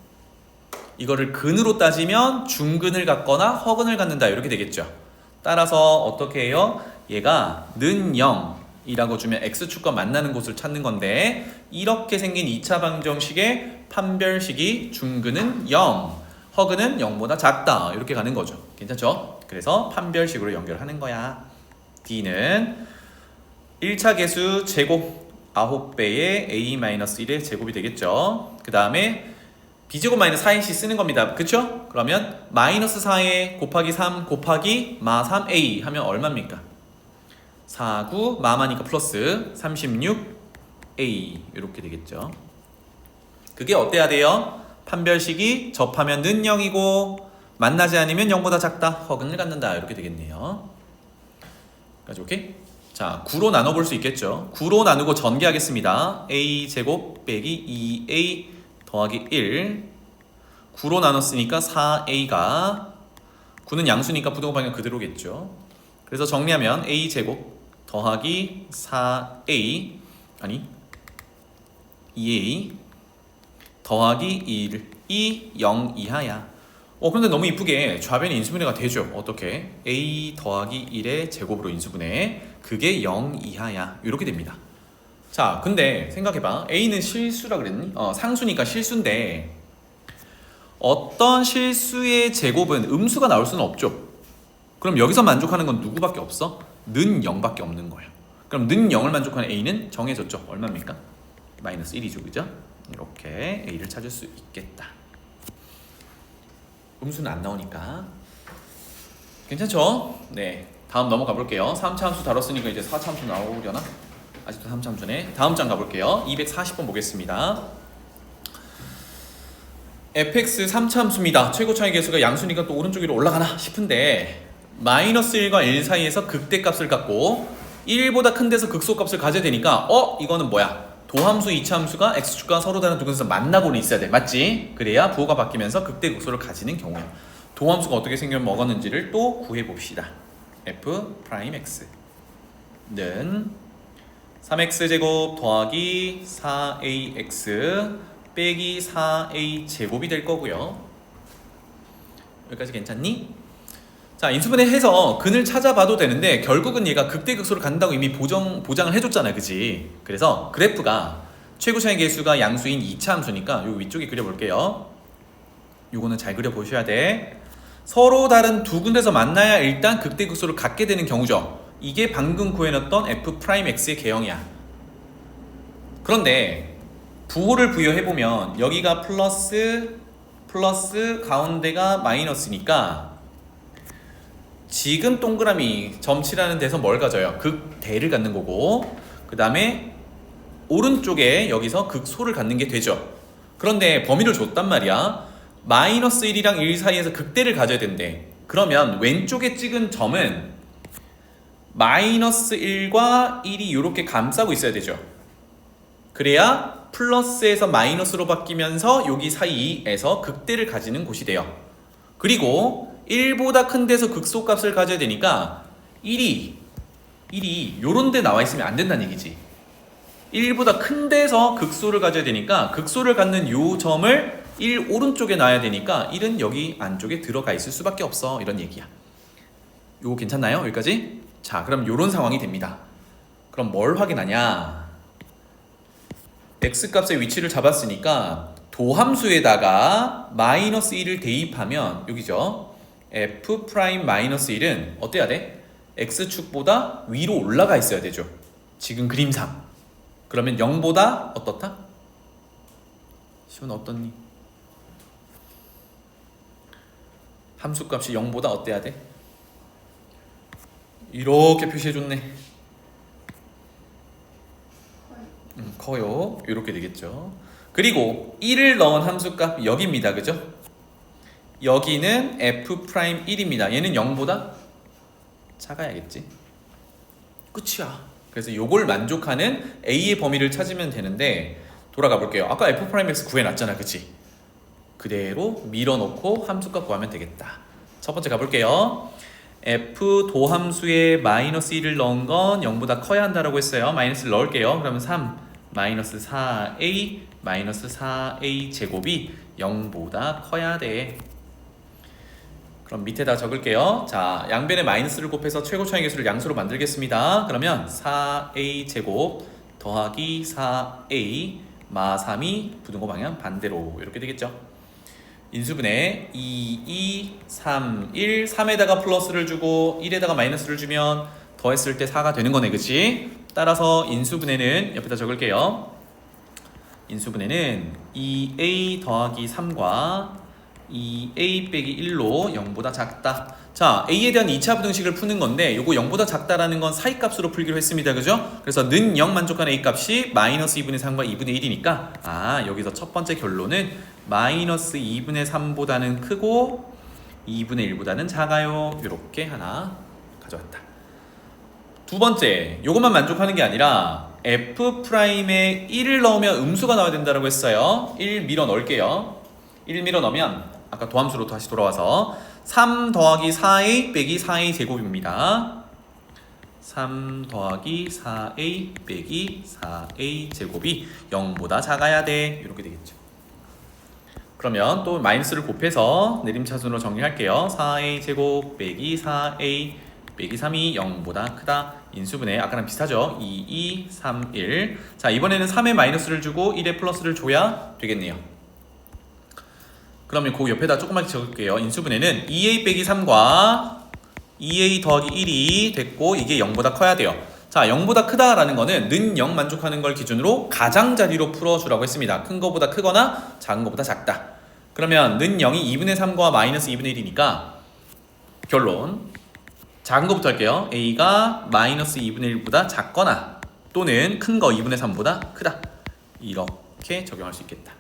[SPEAKER 1] 이거를 근으로 따지면 중근을 갖거나 허근을 갖는다 이렇게 되겠죠. 따라서 어떻게 해요? 얘가 는 0이라고 주면 x축과 만나는 곳을 찾는 건데 이렇게 생긴 2차 방정식의 판별식이 중근은 0, 허근은 0보다 작다 이렇게 가는 거죠. 괜찮죠? 그래서 판별식으로 연결하는 거야. D는 1차 개수 제곱 9배의 a-1의 제곱이 되겠죠. 그 다음에 b제곱 마이너스 4ac 쓰는 겁니다. 그쵸? 그러면 마이너스 4에 곱하기 3 곱하기 마 3a 하면 얼마입니까? 49 마마니까 플러스 36a 이렇게 되겠죠. 그게 어때야 돼요? 판별식이 접하면 는 0이고 만나지 않으면 0보다 작다, 허근을 갖는다 이렇게 되겠네요. 까지 오케이? 자, 9로 나눠볼 수 있겠죠. 9로 나누고 전개하겠습니다. a 제곱 빼기 2a 더하기 1 9로 나눴으니까 4a가 9는 양수니까 부등호 방향 그대로겠죠. 그래서 정리하면 a 제곱 더하기 4a 아니 2a 더하기 1이 0 이하야. 그런데 너무 이쁘게 좌변이 인수분해가 되죠. 어떻게? a 더하기 1의 제곱으로 인수분해. 그게 0 이하야. 이렇게 됩니다. 자, 근데 생각해봐. a는 실수라 그랬니? 상수니까 실수인데 어떤 실수의 제곱은 음수가 나올 수는 없죠. 그럼 여기서 만족하는 건 누구밖에 없어? 는 0밖에 없는 거예요. 그럼 는 0을 만족하는 a는 정해졌죠. 얼마입니까? 마이너스 1이죠. 그죠? 이렇게 a를 찾을 수 있겠다. 음수는 안 나오니까 괜찮죠? 네, 다음 넘어가 볼게요. 3차 함수 다뤘으니까 이제 4차 함수 나오려나? 아직도 3차 함수네. 다음 장 가볼게요. 240번 보겠습니다. fx 3차 함수입니다. 최고차의 개수가 양수니까 또 오른쪽 위로 올라가나 싶은데 마이너스 1과 1 사이에서 극대값을 갖고 1보다 큰 데서 극소값을 가져야 되니까 이거는 뭐야? 도함수 2차 함수가 x축과 서로 다른 두 근에서 만나고는 있어야 돼. 맞지? 그래야 부호가 바뀌면서 극대 극소를 가지는 경우야. 도함수가 어떻게 생겨 먹었는지를 또 구해봅시다. f'x 는 3x제곱 더하기 4ax 빼기 4a 제곱이 될 거고요. 여기까지 괜찮니? 자, 인수분해 해서 근을 찾아봐도 되는데 결국은 얘가 극대극소를 간다고 이미 보장을 해줬잖아요. 그치? 그래서 그래프가 최고차의 개수가 양수인 2차 함수니까 요 위쪽에 그려볼게요. 요거는 잘 그려보셔야 돼. 서로 다른 두 군데서 만나야 일단 극대극소를 갖게 되는 경우죠. 이게 방금 구해놨던 f'x의 개형이야. 그런데 부호를 부여해보면 여기가 플러스 가운데가 마이너스니까 지금 동그라미 점치라는 데서 뭘 가져요? 극대를 갖는 거고 그 다음에 오른쪽에 여기서 극소를 갖는 게 되죠. 그런데 범위를 줬단 말이야. 마이너스 1이랑 1 사이에서 극대를 가져야 된대. 그러면 왼쪽에 찍은 점은 마이너스 1과 1이 이렇게 감싸고 있어야 되죠. 그래야 플러스에서 마이너스로 바뀌면서 여기 사이에서 극대를 가지는 곳이 돼요. 그리고 1보다 큰 데서 극소값을 가져야 되니까 1이 요런 데 나와 있으면 안 된다는 얘기지. 1보다 큰 데서 극소를 가져야 되니까 극소를 갖는 요 점을 1 오른쪽에 놔야 되니까 1은 여기 안쪽에 들어가 있을 수밖에 없어. 이런 얘기야. 요거 괜찮나요? 여기까지? 자, 그럼 요런 상황이 됩니다. 그럼 뭘 확인하냐? x값의 위치를 잡았으니까 도함수에다가 마이너스 1을 대입하면 여기죠. f'-1은 어때야 돼? x축보다 위로 올라가 있어야 되죠. 지금 그림상. 그러면 0보다 어떻다? 시원 어떻니? 함수값이 0보다 어때야 돼? 이렇게 표시해줬네. 커요. 이렇게 되겠죠. 그리고 1을 넣은 함수값 여기입니다. 그죠? 여기는 f'1입니다. 얘는 0보다 작아야겠지. 끝이야. 그래서 요걸 만족하는 A의 범위를 찾으면 되는데 돌아가 볼게요. 아까 F'X 구해놨잖아, 그치? 그대로 밀어넣고 함수값 구하면 되겠다. 첫 번째 가볼게요. F 도함수에 마이너스 1을 넣은 건 0보다 커야 한다라고 했어요. 마이너스를 넣을게요. 그러면 3 마이너스 4A 마이너스 4A 제곱이 0보다 커야 돼. 그럼 밑에다 적을게요. 자, 양변에 마이너스를 곱해서 최고차의 개수를 양수로 만들겠습니다. 그러면 4A 제곱 더하기 4A 마 3이 부등호 방향 반대로 이렇게 되겠죠. 인수분해 2, 2, 3, 1, 3에다가 플러스를 주고 1에다가 마이너스를 주면 더했을 때 4가 되는 거네, 그치? 따라서 인수분해는 옆에다 적을게요. 인수분해는 2A 더하기 3과 2A 빼기 1로 0보다 작다. 자, A에 대한 2차 부등식을 푸는 건데 요거 0보다 작다라는 건 사이값으로 풀기로 했습니다. 그죠? 그래서 는 0 만족하는 A값이 마이너스 2분의 3과 2분의 1이니까 여기서 첫 번째 결론은 마이너스 2분의 3보다는 크고 2분의 1보다는 작아요. 이렇게 하나 가져왔다. 두 번째, 요것만 만족하는 게 아니라 F'에 1을 넣으면 음수가 나와야 된다고 했어요. 1 밀어 넣을게요. 1 밀어 넣으면 아까 도함수로 다시 돌아와서 3 더하기 4A 빼기 4A 제곱입니다. 3 더하기 4A 빼기 4A 제곱이 0보다 작아야 돼. 이렇게 되겠죠. 그러면 또 마이너스를 곱해서 내림차순으로 정리할게요. 4A 제곱 빼기 4A 빼기 3이 0보다 크다. 인수분해 아까랑 비슷하죠. 2, 2, 3, 1. 자, 이번에는 3에 마이너스를 주고 1에 플러스를 줘야 되겠네요. 그러면 그 옆에다 조그맣게 적을게요. 인수분해는 2A 빼기 3과 2A 더하기 1이 됐고 이게 0보다 커야 돼요. 자, 0보다 크다라는 거는 는 0 만족하는 걸 기준으로 가장자리로 풀어주라고 했습니다. 큰 거보다 크거나 작은 거보다 작다. 그러면 는 0이 2분의 3과 마이너스 2분의 1이니까 결론 작은 거부터 할게요. A가 마이너스 2분의 1보다 작거나 또는 큰 거 2분의 3보다 크다. 이렇게 적용할 수 있겠다.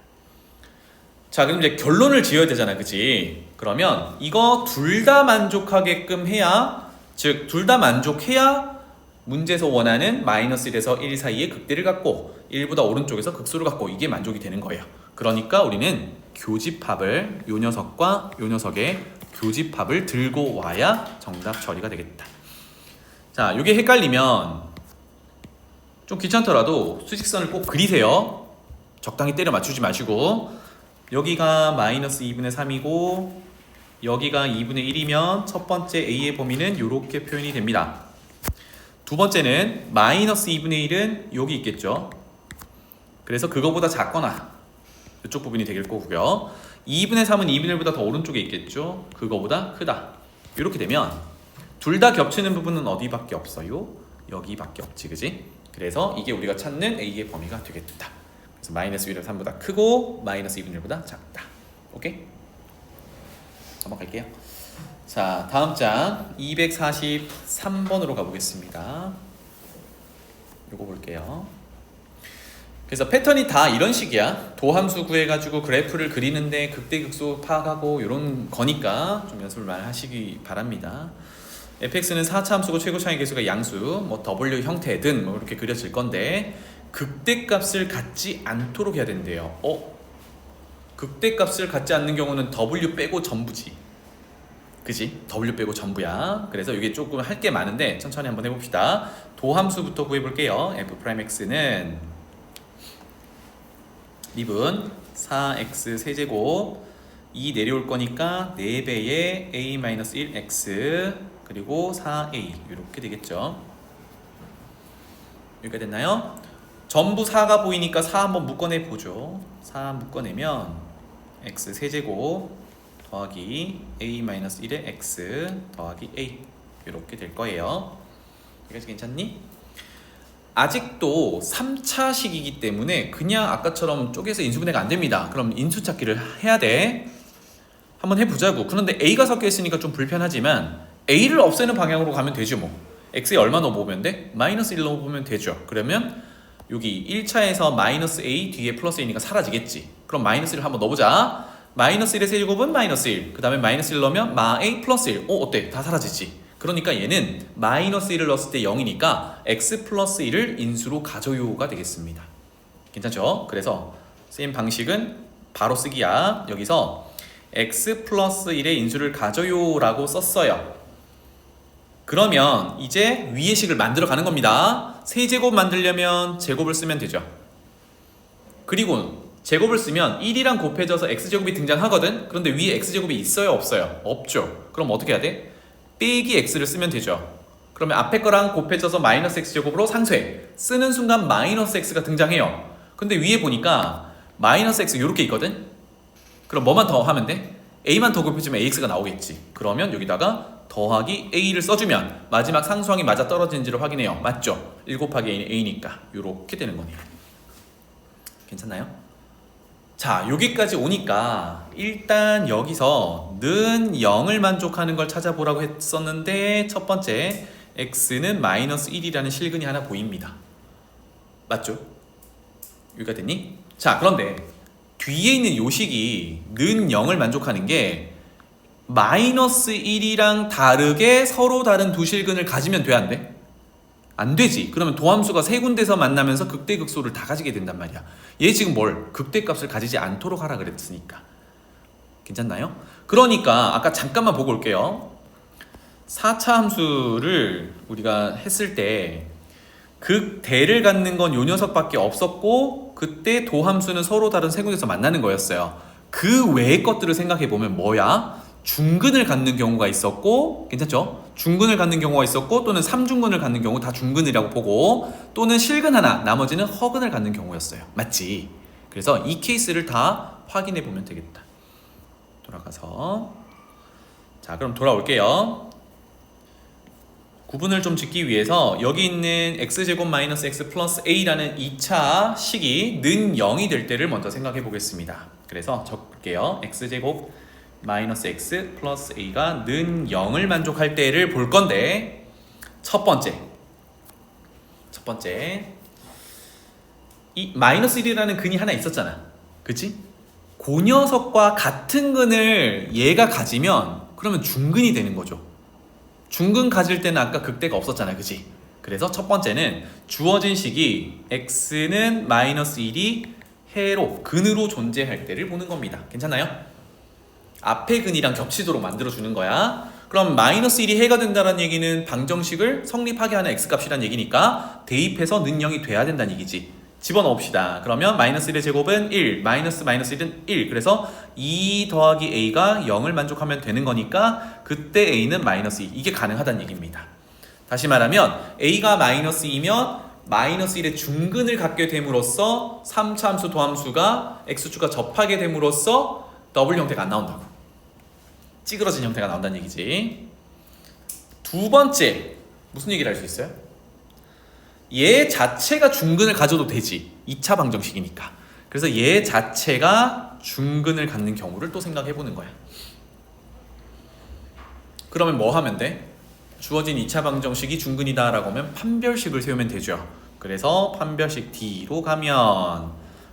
[SPEAKER 1] 자, 그럼 이제 결론을 지어야 되잖아, 그치? 그러면 이거 둘 다 만족하게끔 해야, 즉 둘 다 만족해야 문제에서 원하는 마이너스 1에서 1 사이의 극대를 갖고 1보다 오른쪽에서 극소를 갖고 이게 만족이 되는 거예요. 그러니까 우리는 교집합을 요 녀석과 요 녀석의 교집합을 들고 와야 정답 처리가 되겠다. 자, 이게 헷갈리면 좀 귀찮더라도 수직선을 꼭 그리세요. 적당히 때려 맞추지 마시고 여기가 마이너스 2분의 3이고 여기가 2분의 1이면 첫 번째 A의 범위는 이렇게 표현이 됩니다. 두 번째는 마이너스 2분의 1은 여기 있겠죠. 그래서 그거보다 작거나 이쪽 부분이 되길 거고요. 2분의 3은 2분의 1보다 더 오른쪽에 있겠죠. 그거보다 크다. 이렇게 되면 둘 다 겹치는 부분은 어디밖에 없어요? 여기밖에 없지, 그지? 그래서 이게 우리가 찾는 A의 범위가 되겠다. 그래서 마이너스 1은 3보다 크고 마이너스 2분의 1보다 작다. 오케이? 넘어갈게요. 자, 다음 장 243번으로 가보겠습니다. 요거 볼게요. 그래서 패턴이 다 이런 식이야. 도함수 구해가지고 그래프를 그리는데 극대극소 파악하고 이런 거니까 좀 연습을 많이 하시기 바랍니다. fx는 4차 함수고 최고차의 개수가 양수, 뭐 w 형태든 뭐 이렇게 그려질 건데 극대값을 갖지 않도록 해야 된대요. 극대값을 갖지 않는 경우는 w 빼고 전부지. 그지? w 빼고 전부야. 그래서 이게 조금 할 게 많은데 천천히 한번 해봅시다. 도함수부터 구해볼게요. f'x는 립은 4x 세제곱 2 내려올 거니까 4배의 a-1x 그리고 4a 이렇게 되겠죠. 여기가 됐나요? 전부 4가 보이니까 4 한번 묶어내 보죠. 4 묶어내면 x 세제곱 더하기 a-1의 x 더하기 a 이렇게 될 거예요. 여기까지 괜찮니? 아직도 3차식이기 때문에 그냥 아까처럼 쪼개서 인수분해가 안 됩니다. 그럼 인수 찾기를 해야 돼. 한번 해보자고. 그런데 A가 섞여 있으니까 좀 불편하지만 A를 없애는 방향으로 가면 되죠 뭐. X에 얼마 넣어보면 돼? 마이너스 1 넣어보면 되죠. 그러면 여기 1차에서 마이너스 A 뒤에 플러스 A니까 사라지겠지. 그럼 마이너스 1을 한번 넣어보자. 마이너스 1의 세제곱은 마이너스 1. 그 다음에 마이너스 1 넣으면 마 A 플러스 1. 어때? 다 사라지지. 그러니까 얘는 마이너스 1을 넣었을 때 0이니까 x 플러스 1을 인수로 가져요가 되겠습니다. 괜찮죠? 그래서 쌤 방식은 바로 쓰기야. 여기서 x 플러스 1의 인수를 가져요 라고 썼어요. 그러면 이제 위의 식을 만들어 가는 겁니다. 세제곱 만들려면 제곱을 쓰면 되죠. 그리고 제곱을 쓰면 1이랑 곱해져서 x제곱이 등장하거든. 그런데 위에 x제곱이 있어요 없어요? 없죠. 그럼 어떻게 해야 돼? 빼기 x를 쓰면 되죠. 그러면 앞에 거랑 곱해져서 마이너스 x제곱으로 상쇄. 쓰는 순간 마이너스 x가 등장해요. 근데 위에 보니까 마이너스 x 이렇게 있거든. 그럼 뭐만 더 하면 돼? a만 더 곱해주면 ax가 나오겠지. 그러면 여기다가 더하기 a를 써주면 마지막 상수항이 맞아 떨어지는지를 확인해요. 맞죠? 1 곱하기 a는 a니까 이렇게 되는 거네요. 괜찮나요? 자, 여기까지 오니까 일단 여기서 는 0을 만족하는 걸 찾아보라고 했었는데 첫 번째 x는 마이너스 1이라는 실근이 하나 보입니다. 맞죠? 여기가 됐니? 자, 그런데 뒤에 있는 요식이 는 0을 만족하는 게 마이너스 1이랑 다르게 서로 다른 두 실근을 가지면 돼, 안 돼? 안 되지. 그러면 도함수가 세 군데서 만나면서 극대극소를 다 가지게 된단 말이야. 얘 지금 뭘? 극대값을 가지지 않도록 하라 그랬으니까. 괜찮나요? 그러니까 아까 잠깐만 보고 올게요. 4차 함수를 우리가 했을 때 극대를 갖는 건 요 녀석밖에 없었고 그때 도함수는 서로 다른 세 군데서 만나는 거였어요. 그 외의 것들을 생각해 보면 뭐야? 중근을 갖는 경우가 있었고, 괜찮죠? 중근을 갖는 경우가 있었고 또는 삼중근을 갖는 경우 다 중근이라고 보고 또는 실근 하나, 나머지는 허근을 갖는 경우였어요. 맞지? 그래서 이 케이스를 다 확인해 보면 되겠다. 돌아가서 자, 그럼 돌아올게요. 구분을 좀 짓기 위해서 여기 있는 x제곱 마이너스 x 플러스 a라는 2차 식이 는 0이 될 때를 먼저 생각해 보겠습니다. 그래서 적을게요. x제곱 마이너스 x 플러스 a가 는 0을 만족할 때를 볼 건데 첫 번째 이 마이너스 1이라는 근이 하나 있었잖아. 그치? 그 녀석과 같은 근을 얘가 가지면 그러면 중근이 되는 거죠. 중근 가질 때는 아까 극대가 없었잖아요. 그치? 그래서 첫 번째는 주어진 식이 x는 마이너스 1이 해로 근으로 존재할 때를 보는 겁니다. 괜찮나요? 앞에 근이랑 겹치도록 만들어주는 거야. 그럼 마이너스 1이 해가 된다는 얘기는 방정식을 성립하게 하는 x값이란 얘기니까 대입해서 는 0이 돼야 된다는 얘기지. 집어넣읍시다. 그러면 마이너스 1의 제곱은 1, 마이너스 1은 1. 그래서 2 더하기 a가 0을 만족하면 되는 거니까 그때 a는 마이너스 2. 이게 가능하다는 얘기입니다. 다시 말하면 a가 마이너스 2면 마이너스 1의 중근을 갖게 됨으로써 3차 함수 도함수가 x축과 접하게 됨으로써 더블 형태가 안 나온다고. 찌그러진 형태가 나온다는 얘기지. 두 번째, 무슨 얘기를 할 수 있어요? 얘 자체가 중근을 가져도 되지. 2차 방정식이니까. 그래서 얘 자체가 중근을 갖는 경우를 또 생각해 보는 거야. 그러면 뭐 하면 돼? 주어진 2차 방정식이 중근이다 라고 하면 판별식을 세우면 되죠. 그래서 판별식 D로 가면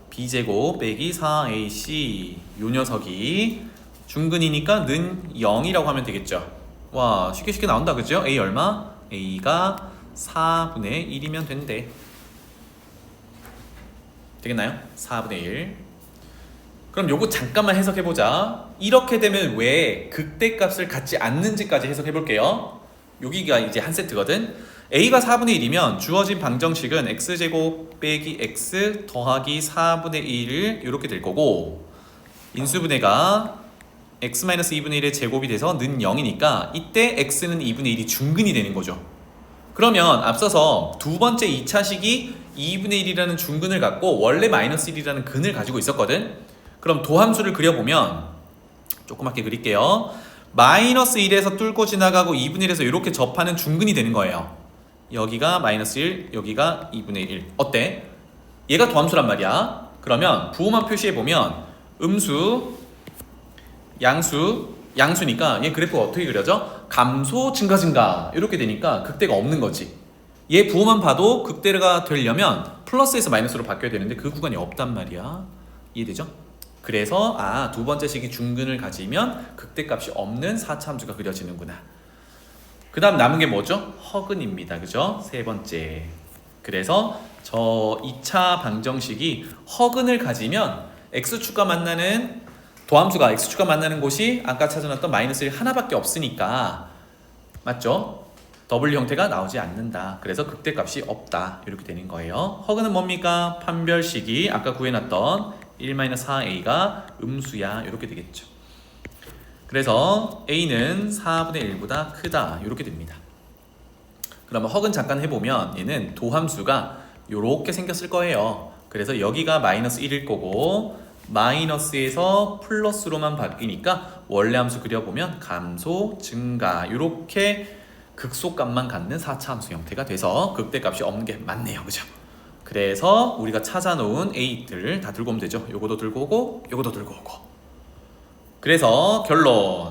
[SPEAKER 1] b제곱 빼기 4ac 요 녀석이 중근이니까 는 0이라고 하면 되겠죠. 와, 쉽게 나온다. 그죠? a 얼마? a가 4분의 1이면 된대. 되겠나요? 4분의 1. 그럼 요거 잠깐만 해석해보자. 이렇게 되면 왜 극대값을 갖지 않는지까지 해석해볼게요. 여기가 이제 한 세트거든. a가 4분의 1이면 주어진 방정식은 x제곱 빼기 x 더하기 4분의 1 이렇게 될 거고 인수분해가 x-2분의 1의 제곱이 돼서 는 0이니까 이때 x는 2분의 1이 중근이 되는 거죠. 그러면 앞서서 두 번째 2차식이 2분의 1이라는 중근을 갖고 원래 마이너스 1이라는 근을 가지고 있었거든. 그럼 도함수를 그려보면 조그맣게 그릴게요. 마이너스 1에서 뚫고 지나가고 2분의 1에서 이렇게 접하는 중근이 되는 거예요. 여기가 마이너스 1, 여기가 2분의 1. 어때? 얘가 도함수란 말이야. 그러면 부호만 표시해보면 음수, 양수니까 얘 그래프가 어떻게 그려져? 감소, 증가 이렇게 되니까 극대가 없는 거지. 얘 부호만 봐도 극대가 되려면 플러스에서 마이너스로 바뀌어야 되는데 그 구간이 없단 말이야. 이해되죠? 그래서 두 번째 식이 중근을 가지면 극대값이 없는 4차 함수가 그려지는구나. 그 다음 남은 게 뭐죠? 허근입니다. 그죠? 세 번째. 그래서 저 2차 방정식이 허근을 가지면 x축과 만나는 도함수가 x축과 만나는 곳이 아까 찾아놨던 마이너스 1 하나밖에 없으니까 맞죠? 더블 형태가 나오지 않는다. 그래서 극대값이 없다. 이렇게 되는 거예요. 허근은 뭡니까? 판별식이 아까 구해놨던 1-4a가 음수야. 이렇게 되겠죠. 그래서 a는 4분의 1보다 크다. 이렇게 됩니다. 그러면 허근 잠깐 해보면 얘는 도함수가 이렇게 생겼을 거예요. 그래서 여기가 마이너스 1일 거고 마이너스에서 플러스로만 바뀌니까 원래 함수 그려보면 감소, 증가 이렇게 극소값만 갖는 4차 함수 형태가 돼서 극대값이 없는 게 맞네요. 그죠? 그래서 우리가 찾아놓은 a들 다 들고 오면 되죠. 요거도 들고 오고 요거도 들고 오고. 그래서 결론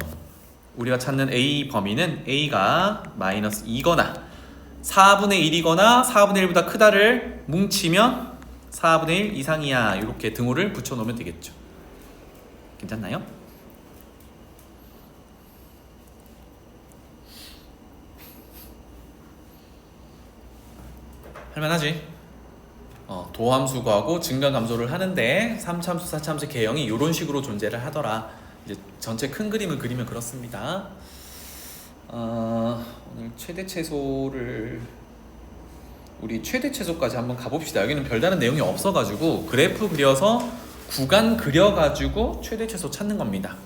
[SPEAKER 1] 우리가 찾는 a 범위는 a가 마이너스 2거나 4분의 1이거나 4분의 1보다 크다를 뭉치면 4분의 1 이상이야. 이렇게 등호를 붙여놓으면 되겠죠. 괜찮나요? 할만하지? 도함수 구하고 증가감소를 하는데 3차함수, 4차함수 개형이 이런 식으로 존재를 하더라. 이제 전체 큰 그림을 그리면 그렇습니다. 오늘 최대 최소를 우리 최대 최소까지 한번 가봅시다. 여기는 별다른 내용이 없어가지고 그래프 그려서 구간 그려가지고 최대 최소 찾는 겁니다.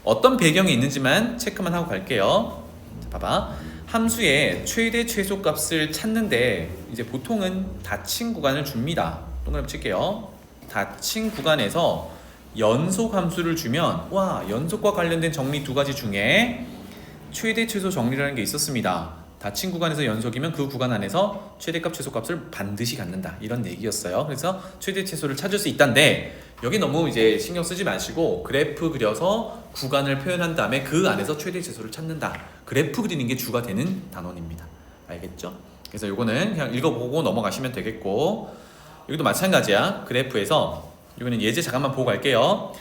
[SPEAKER 1] 어떤 배경이 있는지만 체크만 하고 갈게요. 자, 봐봐. 함수의 최대 최소 값을 찾는데 이제 보통은 닫힌 구간을 줍니다. 동그라미 칠게요. 닫힌 구간에서 연속 함수를 주면 와 연속과 관련된 정리 두 가지 중에 최대 최소 정리라는 게 있었습니다. 닫힌 구간에서 연속이면 그 구간 안에서 최대값 최소값을 반드시 갖는다 이런 얘기였어요. 그래서 최대 최소를 찾을 수 있다는데 여기 너무 이제 신경 쓰지 마시고 그래프 그려서 구간을 표현한 다음에 그 안에서 최대 최소를 찾는다. 그래프 그리는 게 주가 되는 단원입니다. 알겠죠? 그래서 요거는 그냥 읽어보고 넘어가시면 되겠고 여기도 마찬가지야. 그래프에서 이거는 예제 잠깐만 보고 갈게요.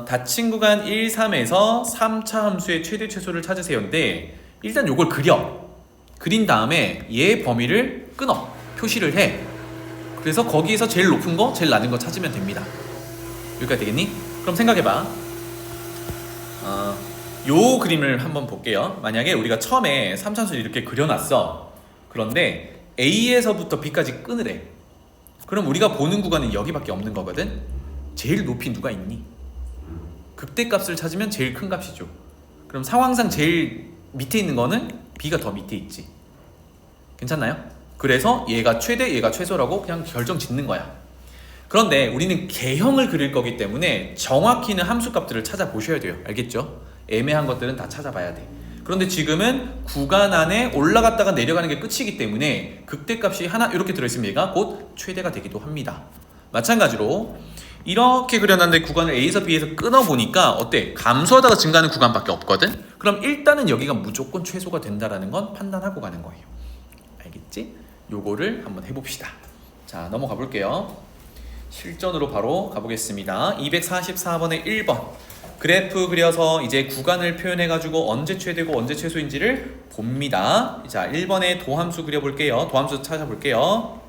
[SPEAKER 1] 닫힌 구간 1, 3에서 3차 함수의 최대 최소를 찾으세요인데 일단 요걸 그린 다음에 얘 범위를 끊어 표시를 해. 그래서 거기에서 제일 높은 거 제일 낮은 거 찾으면 됩니다. 여기까지 되겠니? 그럼 생각해봐. 요 그림을 한번 볼게요. 만약에 우리가 처음에 3차함수를 이렇게 그려놨어. 그런데 A에서부터 B까지 끊으래. 그럼 우리가 보는 구간은 여기밖에 없는 거거든. 제일 높이 누가 있니? 극대값을 찾으면 제일 큰 값이죠. 그럼 상황상 제일 밑에 있는 거는 B가 더 밑에 있지. 괜찮나요? 그래서 얘가 최대, 얘가 최소라고 그냥 결정 짓는 거야. 그런데 우리는 개형을 그릴 거기 때문에 정확히는 함수값들을 찾아보셔야 돼요. 알겠죠? 애매한 것들은 다 찾아봐야 돼. 그런데 지금은 구간 안에 올라갔다가 내려가는 게 끝이기 때문에 극대값이 하나 이렇게 들어있으면 얘가 곧 최대가 되기도 합니다. 마찬가지로 이렇게 그려놨는데 구간을 A에서 B에서 끊어보니까 어때? 감소하다가 증가하는 구간밖에 없거든? 그럼 일단은 여기가 무조건 최소가 된다는 건 판단하고 가는 거예요. 알겠지? 요거를 한번 해봅시다. 자, 넘어가 볼게요. 실전으로 바로 가보겠습니다. 244번의 1번 그래프 그려서 이제 구간을 표현해가지고 언제 최대고 언제 최소인지를 봅니다. 자, 1번에 도함수 그려볼게요. 도함수 찾아볼게요.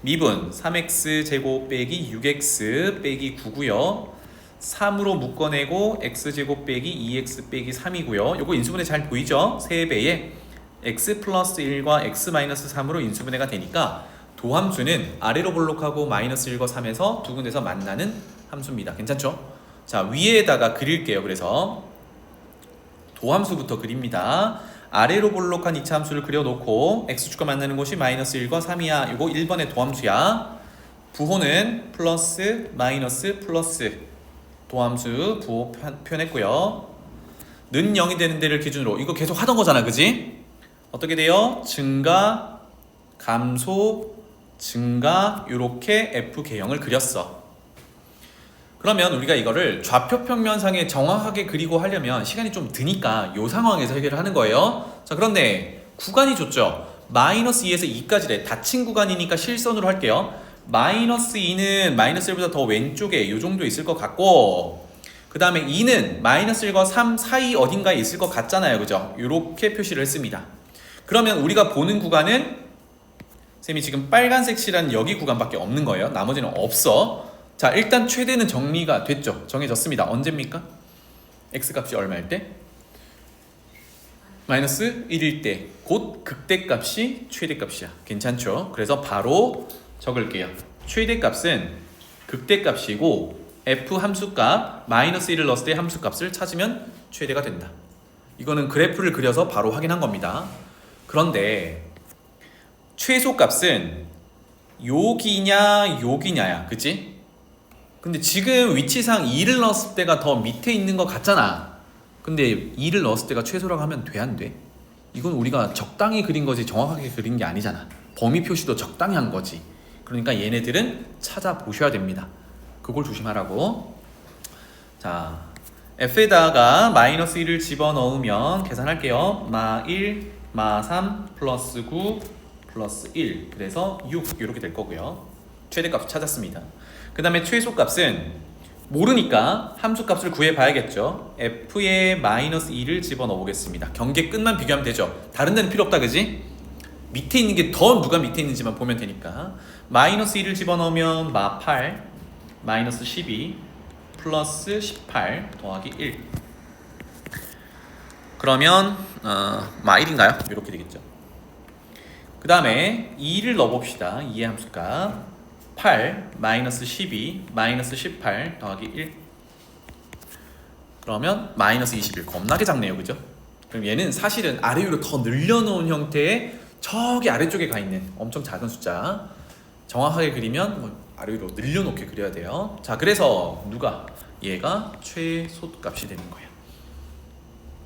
[SPEAKER 1] 미분 3x 제곱 빼기 6x 빼기 9고요. 3으로 묶어내고 x제곱 빼기 2x 빼기 3이고요. 요거 인수분해 잘 보이죠? 3배에 x 플러스 1과 x 마이너스 3으로 인수분해가 되니까 도함수는 아래로 볼록하고 마이너스 1과 3에서 두 군데서 만나는 함수입니다. 괜찮죠? 자, 위에다가 그릴게요. 그래서 도함수부터 그립니다. 아래로 볼록한 2차 함수를 그려놓고 x축과 만나는 곳이 마이너스 1과 3이야. 이거 1번의 도함수야. 부호는 플러스 마이너스 플러스 도함수 부호 표현했고요. 는 0이 되는 데를 기준으로 이거 계속 하던 거잖아. 그지? 어떻게 돼요? 증가, 감소, 증가 이렇게 F 개형을 그렸어. 그러면 우리가 이거를 좌표 평면상에 정확하게 그리고 하려면 시간이 좀 드니까 이 상황에서 해결을 하는 거예요. 자, 그런데 구간이 줬죠. 마이너스 2에서 2까지래. 닫힌 구간이니까 실선으로 할게요. 마이너스 2는 마이너스 1보다 더 왼쪽에 이 정도 있을 것 같고 그 다음에 2는 마이너스 1과 3 사이 어딘가에 있을 것 같잖아요. 그죠? 이렇게 표시를 했습니다. 그러면 우리가 보는 구간은 쌤이 지금 빨간색 칠한 여기 구간밖에 없는 거예요. 나머지는 없어. 자, 일단 최대는 정리가 됐죠. 정해졌습니다. 언제입니까? x값이 얼마일 때? 마이너스 1일 때 곧 극대값이 최대값이야. 괜찮죠? 그래서 바로 적을게요. 최대값은 극대값이고 f 함수값 마이너스 1을 넣었을 때 함수값을 찾으면 최대가 된다. 이거는 그래프를 그려서 바로 확인한 겁니다. 그런데 최소값은 여기냐야, 그치? 근데 지금 위치상 2를 넣었을 때가 더 밑에 있는 것 같잖아. 근데 2를 넣었을 때가 최소라고 하면 돼, 안 돼? 이건 우리가 적당히 그린 거지 정확하게 그린 게 아니잖아. 범위 표시도 적당히 한 거지. 그러니까 얘네들은 찾아보셔야 됩니다. 그걸 조심하라고. 자, f에다가 마이너스 1을 집어넣으면 계산할게요. 마 1, 마 3, 플러스 9, 플러스 1. 그래서 6 이렇게 될 거고요. 최대값 찾았습니다. 그 다음에 최소값은 모르니까 함수값을 구해봐야겠죠. f에 마이너스 2를 집어넣어 보겠습니다. 경계 끝만 비교하면 되죠. 다른 데는 필요 없다, 그지? 밑에 있는 게 더 누가 밑에 있는지만 보면 되니까. 마이너스 2를 집어넣으면 마 8, 마이너스 12, 플러스 18 더하기 1. 그러면 마 1인가요? 이렇게 되겠죠. 그 다음에 2를 넣어봅시다. 2의 함수값 8 마이너스 12 마이너스 18 더하기 1. 그러면 마이너스 21. 겁나게 작네요, 그죠? 그럼 얘는 사실은 아래 위로 더 늘려놓은 형태의 저기 아래쪽에 가 있는 엄청 작은 숫자. 정확하게 그리면 뭐 아래 위로 늘려놓게 그려야 돼요. 자, 그래서 얘가 최소값이 되는 거예요.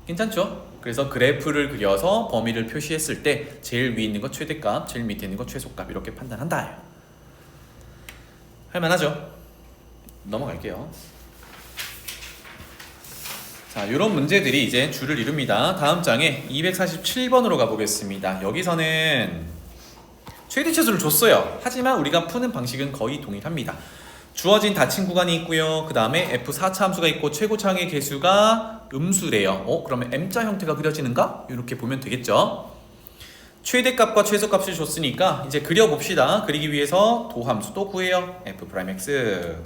[SPEAKER 1] 괜찮죠? 그래서 그래프를 그려서 범위를 표시했을 때 제일 위에 있는 거 최대값, 제일 밑에 있는 거 최소값 이렇게 판단한다. 할만하죠? 넘어갈게요. 자, 이런 문제들이 이제 줄을 이룹니다. 다음 장에 247번으로 가보겠습니다. 여기서는 최대 최소를 줬어요. 하지만 우리가 푸는 방식은 거의 동일합니다. 주어진 닫힌 구간이 있고요. 그 다음에 f4차 함수가 있고 최고차항의 개수가 음수래요. 그러면 m자 형태가 그려지는가? 이렇게 보면 되겠죠. 최대값과 최소값을 줬으니까 이제 그려봅시다. 그리기 위해서 도함수도 구해요. f'x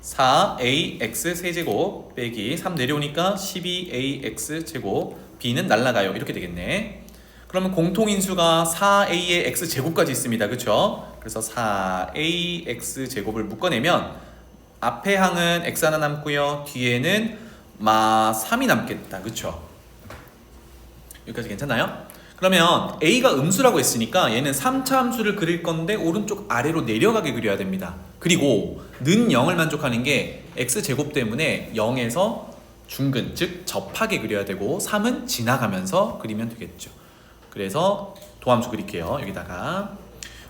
[SPEAKER 1] 4ax 세제곱 빼기 3 내려오니까 12ax 제곱 b는 날라가요. 이렇게 되겠네. 그러면 공통인수가 4a의 x제곱까지 있습니다. 그쵸? 그래서 4ax 제곱을 묶어내면 앞에 항은 x 하나 남고요. 뒤에는 마 3이 남겠다. 그쵸? 여기까지 괜찮나요? 그러면 a가 음수라고 했으니까 얘는 3차 함수를 그릴 건데 오른쪽 아래로 내려가게 그려야 됩니다. 그리고 는 0을 만족하는 게 x제곱 때문에 0에서 중근, 즉 접하게 그려야 되고 3은 지나가면서 그리면 되겠죠. 그래서 도함수 그릴게요. 여기다가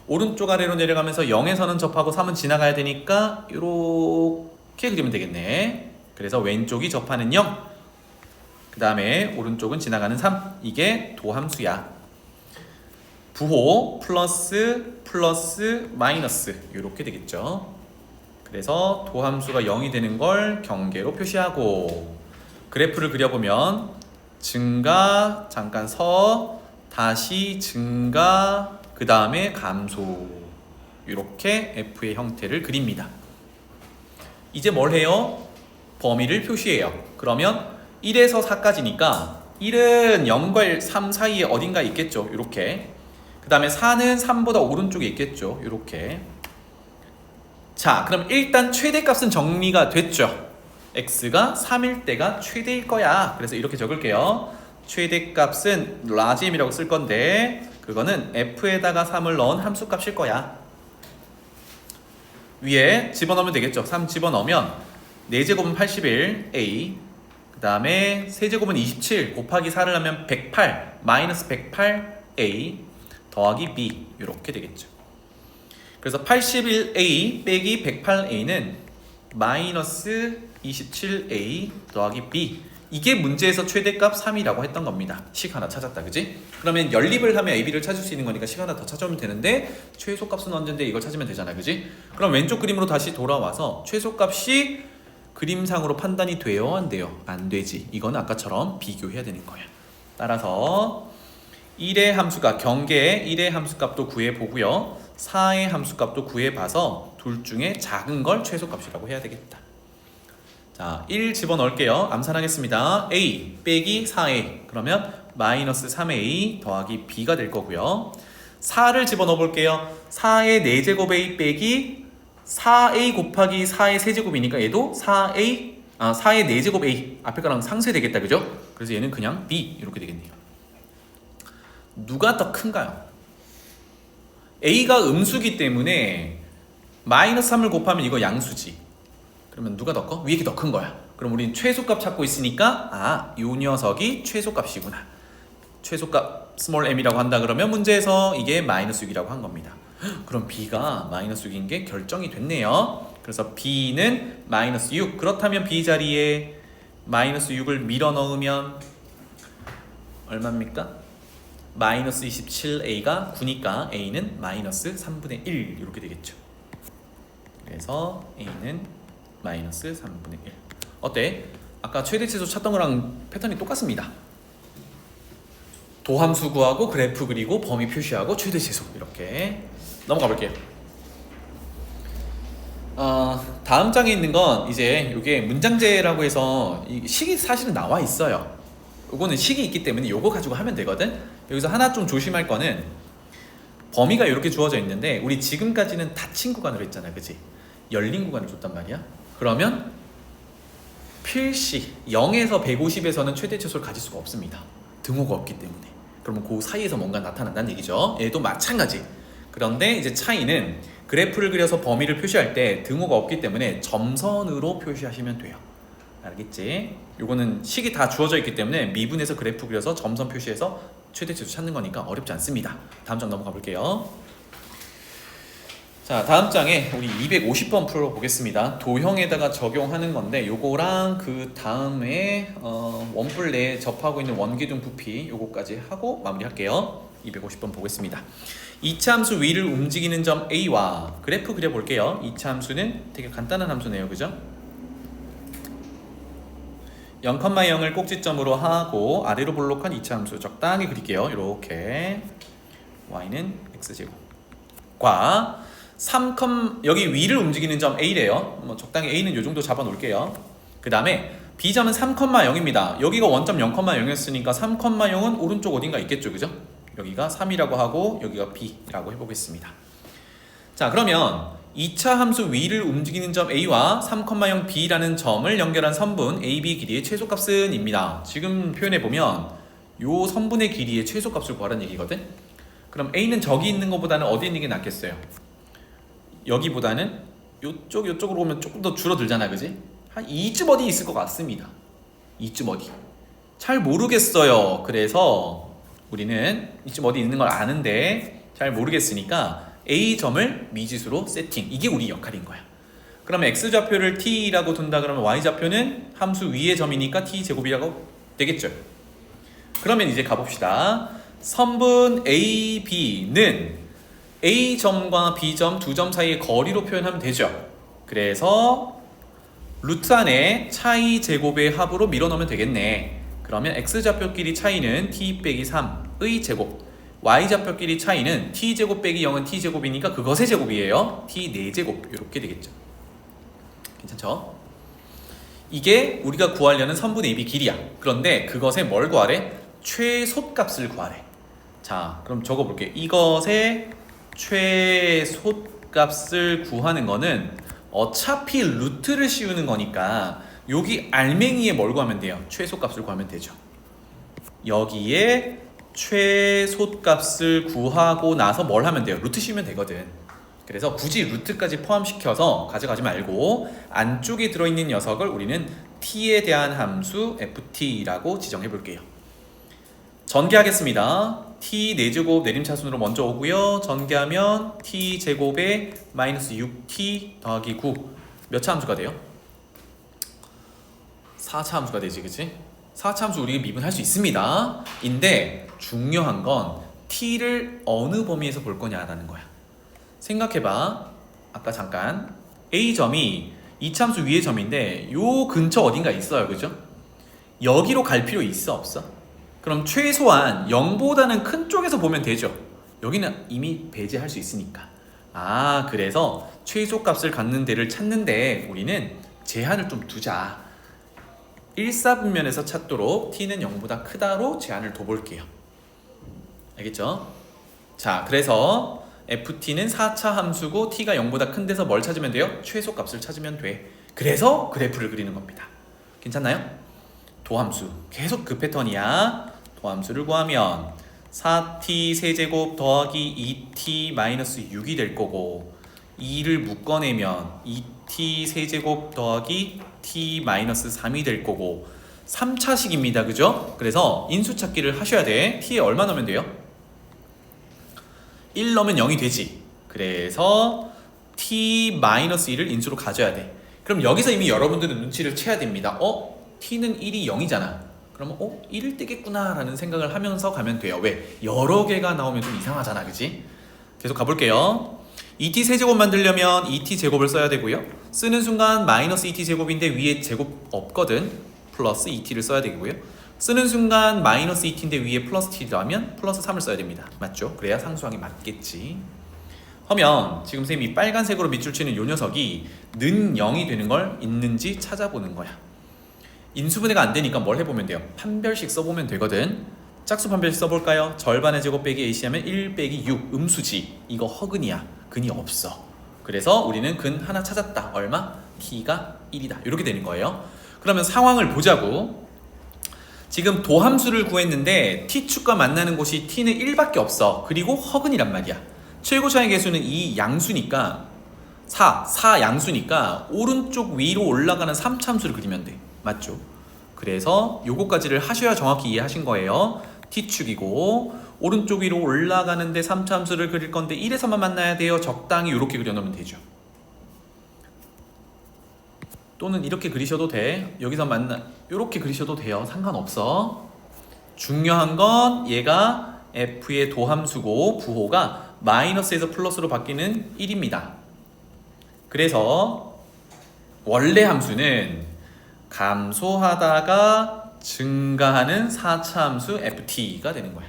[SPEAKER 1] 오른쪽 아래로 내려가면서 0에서는 접하고 3은 지나가야 되니까 이렇게 그리면 되겠네. 그래서 왼쪽이 접하는 0, 그 다음에 오른쪽은 지나가는 3. 이게 도함수야. 부호 플러스 마이너스 이렇게 되겠죠. 그래서 도함수가 0이 되는 걸 경계로 표시하고 그래프를 그려보면 증가, 잠깐 다시 증가, 그 다음에 감소, 이렇게 F의 형태를 그립니다. 이제 뭘 해요? 범위를 표시해요. 그러면 1에서 4까지니까 1은 0과 3 사이에 어딘가 있겠죠. 이렇게. 그 다음에 4는 3보다 오른쪽에 있겠죠. 이렇게. 자, 그럼 일단 최대값은 정리가 됐죠. x가 3일 때가 최대일 거야. 그래서 이렇게 적을게요. 최대값은 라지엠이라고 쓸 건데 그거는 f에다가 3을 넣은 함수값일 거야. 위에 집어넣으면 되겠죠. 3 집어넣으면 4제곱은 81a, 그 다음에 세제곱은 27 곱하기 4를 하면 108 마이너스 108a 더하기 b 이렇게 되겠죠. 그래서 81a 빼기 108a는 마이너스 27a 더하기 b, 이게 문제에서 최대값 3이라고 했던 겁니다. 식 하나 찾았다, 그지? 그러면 연립을 하면 AB를 찾을 수 있는 거니까 식 하나 더 찾아오면 되는데 최소값은 언젠데 이걸 찾으면 되잖아, 그지? 그럼 왼쪽 그림으로 다시 돌아와서 최소값이 그림상으로 판단이 돼요? 안 돼요? 안 되지. 이거는 아까처럼 비교해야 되는 거야. 따라서 1의 함수가 경계에 1의 함수값도 구해보고요. 4의 함수값도 구해봐서 둘 중에 작은 걸 최소값이라고 해야 되겠다. 자, 1 집어넣을게요. 암산하겠습니다. a 빼기 4a 그러면 마이너스 3a 더하기 b가 될 거고요. 4를 집어넣어볼게요. 4의 4제곱 a 빼기 4a 곱하기 4의 세제곱이니까 얘도 4의 4제곱 a 앞에 거랑 상쇄되겠다, 그죠? 그래서 얘는 그냥 b 이렇게 되겠네요. 누가 더 큰가요? a가 음수기 때문에 마이너스 3을 곱하면 이거 양수지. 그러면 누가 더 커? 위에 게 더 큰 거야. 그럼 우리는 최소값 찾고 있으니까 이 녀석이 최소값이구나. 최소값 스몰 m이라고 한다 그러면 문제에서 이게 마이너스 6이라고 한 겁니다. 그럼 b가 마이너스 6인 게 결정이 됐네요. 그래서 b는 마이너스 6. 그렇다면 b 자리에 마이너스 6을 밀어 넣으면 얼마입니까? 마이너스 27a가 9니까 a는 마이너스 3분의 1 이렇게 되겠죠. 그래서 a는 마이너스 3분의 1. 어때? 아까 최대치수 찾던 거랑 패턴이 똑같습니다. 도함수 구하고 그래프 그리고 범위 표시하고 최대치수 이렇게 넘어가 볼게요. 다음 장에 있는 건 이제 이게 문장제라고 해서 이 식이 사실은 나와 있어요. 요거는 식이 있기 때문에 요거 가지고 하면 되거든. 여기서 하나 좀 조심할 거는 범위가 이렇게 주어져 있는데 우리 지금까지는 닫힌 구간으로 했잖아, 그치? 열린 구간을 줬단 말이야. 그러면 필시 0에서 150에서는 최대 최소를 가질 수가 없습니다. 등호가 없기 때문에. 그러면 그 사이에서 뭔가 나타난다는 얘기죠. 얘도 마찬가지. 그런데 이제 차이는 그래프를 그려서 범위를 표시할 때 등호가 없기 때문에 점선으로 표시하시면 돼요. 알겠지? 요거는 식이 다 주어져 있기 때문에 미분해서 그래프 그려서 점선 표시해서 최대치수 찾는 거니까 어렵지 않습니다. 다음 장 넘어가 볼게요. 자, 다음 장에 우리 250번 풀어보겠습니다. 도형에다가 적용하는 건데 요거랑 그 다음에 원뿔 내에 접하고 있는 원기둥 부피 요거까지 하고 마무리할게요. 250번 보겠습니다. 이차 함수 위를 움직이는 점 A와 그래프 그려볼게요. 이차 함수는 되게 간단한 함수네요, 그죠? 0,0을 꼭지점으로 하고 아래로 볼록한 이차 함수 적당히 그릴게요. 이렇게 y는 x제곱과 3, 여기 위를 움직이는 점 A래요. 뭐 적당히 A는 요 정도 잡아 놓을게요. 그 다음에 B점은 3,0입니다. 여기가 원점 0,0이었으니까 3,0은 오른쪽 어딘가 있겠죠, 그죠? 여기가 3이라고 하고 여기가 B라고 해보겠습니다. 자, 그러면 2차 함수 위를 움직이는 점 A와 3,0B라는 점을 연결한 선분 AB 길이의 최소값은 입니다. 지금 표현해보면 요 선분의 길이의 최소값을 구하라는 얘기거든. 그럼 A는 저기 있는 것보다는 어디 있는 게 낫겠어요? 여기보다는 요쪽으로 오면 조금 더 줄어들잖아, 그지? 한 이쯤 어디 있을 것 같습니다. 이쯤 어디. 잘 모르겠어요. 그래서 우리는 이쯤 어디 있는 걸 아는데 잘 모르겠으니까 A점을 미지수로 세팅. 이게 우리 역할인 거야. 그러면 X좌표를 T라고 둔다 그러면 Y좌표는 함수 위의 점이니까 T제곱이라고 되겠죠. 그러면 이제 가봅시다. 선분 AB는 A점과 B점 두 점 사이의 거리로 표현하면 되죠. 그래서 루트 안에 차이 제곱의 합으로 밀어넣으면 되겠네. 그러면 X좌표끼리 차이는 T 빼기 3의 제곱, Y좌표끼리 차이는 T제곱 빼기 0은 T제곱이니까 그것의 제곱이에요. T 4제곱 이렇게 되겠죠. 괜찮죠? 이게 우리가 구하려는 선분 AB 길이야. 그런데 그것의 뭘 구하래? 최소값을 구하래. 자, 그럼 적어볼게. 이것의 최소값을 구하는 거는 어차피 루트를 씌우는 거니까 여기 알맹이에 뭘 구하면 돼요? 최소값을 구하면 되죠. 여기에 최소값을 구하고 나서 뭘 하면 돼요? 루트 씌우면 되거든. 그래서 굳이 루트까지 포함시켜서 가져가지 말고 안쪽에 들어있는 녀석을 우리는 t에 대한 함수 ft라고 지정해 볼게요. 전개하겠습니다. t 4제곱 내림차순으로 먼저 오고요. 전개하면 t제곱에 마이너스 6t 더하기 9 몇 차 함수가 돼요? 4차 함수가 되지, 그치? 4차 함수 우리가 미분할 수 있습니다. 인데 중요한 건 t를 어느 범위에서 볼 거냐라는 거야. 생각해봐. 아까 잠깐 A점이 이차함수 위의 점인데 요 근처 어딘가 있어요, 그죠? 여기로 갈 필요 있어, 없어? 그럼 최소한 0보다는 큰 쪽에서 보면 되죠. 여기는 이미 배제할 수 있으니까. 아, 그래서 최소값을 갖는 데를 찾는데 우리는 제한을 좀 두자. 1사분면에서 찾도록 t는 0보다 크다로 제한을 둬볼게요. 알겠죠? 자, 그래서 ft는 4차 함수고 t가 0보다 큰 데서 뭘 찾으면 돼요? 최소값을 찾으면 돼. 그래서 그래프를 그리는 겁니다. 괜찮나요? 도함수. 계속 그 패턴이야. 도함수를 구하면 4t 세제곱 더하기 2t 마이너스 6이 될 거고 2를 묶어내면 2t 세제곱 더하기 t 마이너스 3이 될 거고 3차식입니다. 그죠? 그래서 인수 찾기를 하셔야 돼. t에 얼마 넣으면 돼요? 1 넣으면 0이 되지. 그래서 t 마이너스 1을 인수로 가져야 돼. 그럼 여기서 이미 여러분들은 눈치를 채야 됩니다. t는 1이 0이잖아. 그러면 1일 때겠구나 라는 생각을 하면서 가면 돼요. 왜? 여러 개가 나오면 좀 이상하잖아, 그치? 계속 가볼게요. 2t 세제곱 만들려면 2t 제곱을 써야 되고요. 쓰는 순간 마이너스 2t 제곱인데 위에 제곱 없거든. 플러스 2t를 써야 되고요. 쓰는 순간 마이너스 2t인데 위에 플러스 t라면 플러스 3을 써야 됩니다. 맞죠? 그래야 상수항이 맞겠지. 하면 지금 쌤이 빨간색으로 밑줄 치는 요 녀석이 는 0이 되는 걸 있는지 찾아보는 거야. 인수분해가 안 되니까 뭘 해보면 돼요? 판별식 써보면 되거든. 짝수 판별식 써볼까요? 절반의 제곱 빼기 AC 하면 1 빼기 6 음수지. 이거 허근이야. 근이 없어. 그래서 우리는 근 하나 찾았다. 얼마? t가 1이다. 이렇게 되는 거예요. 그러면 상황을 보자고. 지금 도함수를 구했는데 t축과 만나는 곳이 t는 1밖에 없어. 그리고 허근이란 말이야. 최고차의 개수는 이 양수니까 4 양수니까 오른쪽 위로 올라가는 3차함수를 그리면 돼. 맞죠? 그래서 요거까지를 하셔야 정확히 이해하신 거예요. t축이고 오른쪽 위로 올라가는데 3차 함수를 그릴 건데 1에서만 만나야 돼요. 적당히 이렇게 그려놓으면 되죠. 또는 이렇게 그리셔도 돼. 여기서 이렇게 그리셔도 돼요. 상관없어. 중요한 건 얘가 f의 도함수고 부호가 마이너스에서 플러스로 바뀌는 1입니다. 그래서 원래 함수는 감소하다가 증가하는 4차 함수 ft가 되는 거야.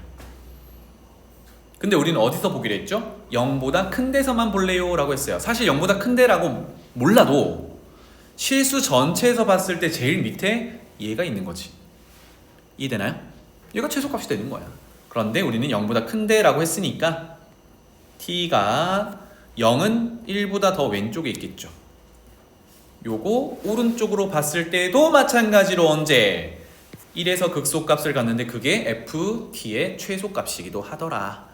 [SPEAKER 1] 근데 우리는 어디서 보기로 했죠? 0보다 큰 데서만 볼래요 라고 했어요. 사실 0보다 큰 데라고 몰라도 실수 전체에서 봤을 때 제일 밑에 얘가 있는 거지. 이해되나요? 얘가 최소값이 되는 거야. 그런데 우리는 0보다 큰 데라고 했으니까 t가 0은 1보다 더 왼쪽에 있겠죠. 요거 오른쪽으로 봤을 때도 마찬가지로 언제 1에서 극소값을 갖는데 그게 ft의 최소값이기도 하더라.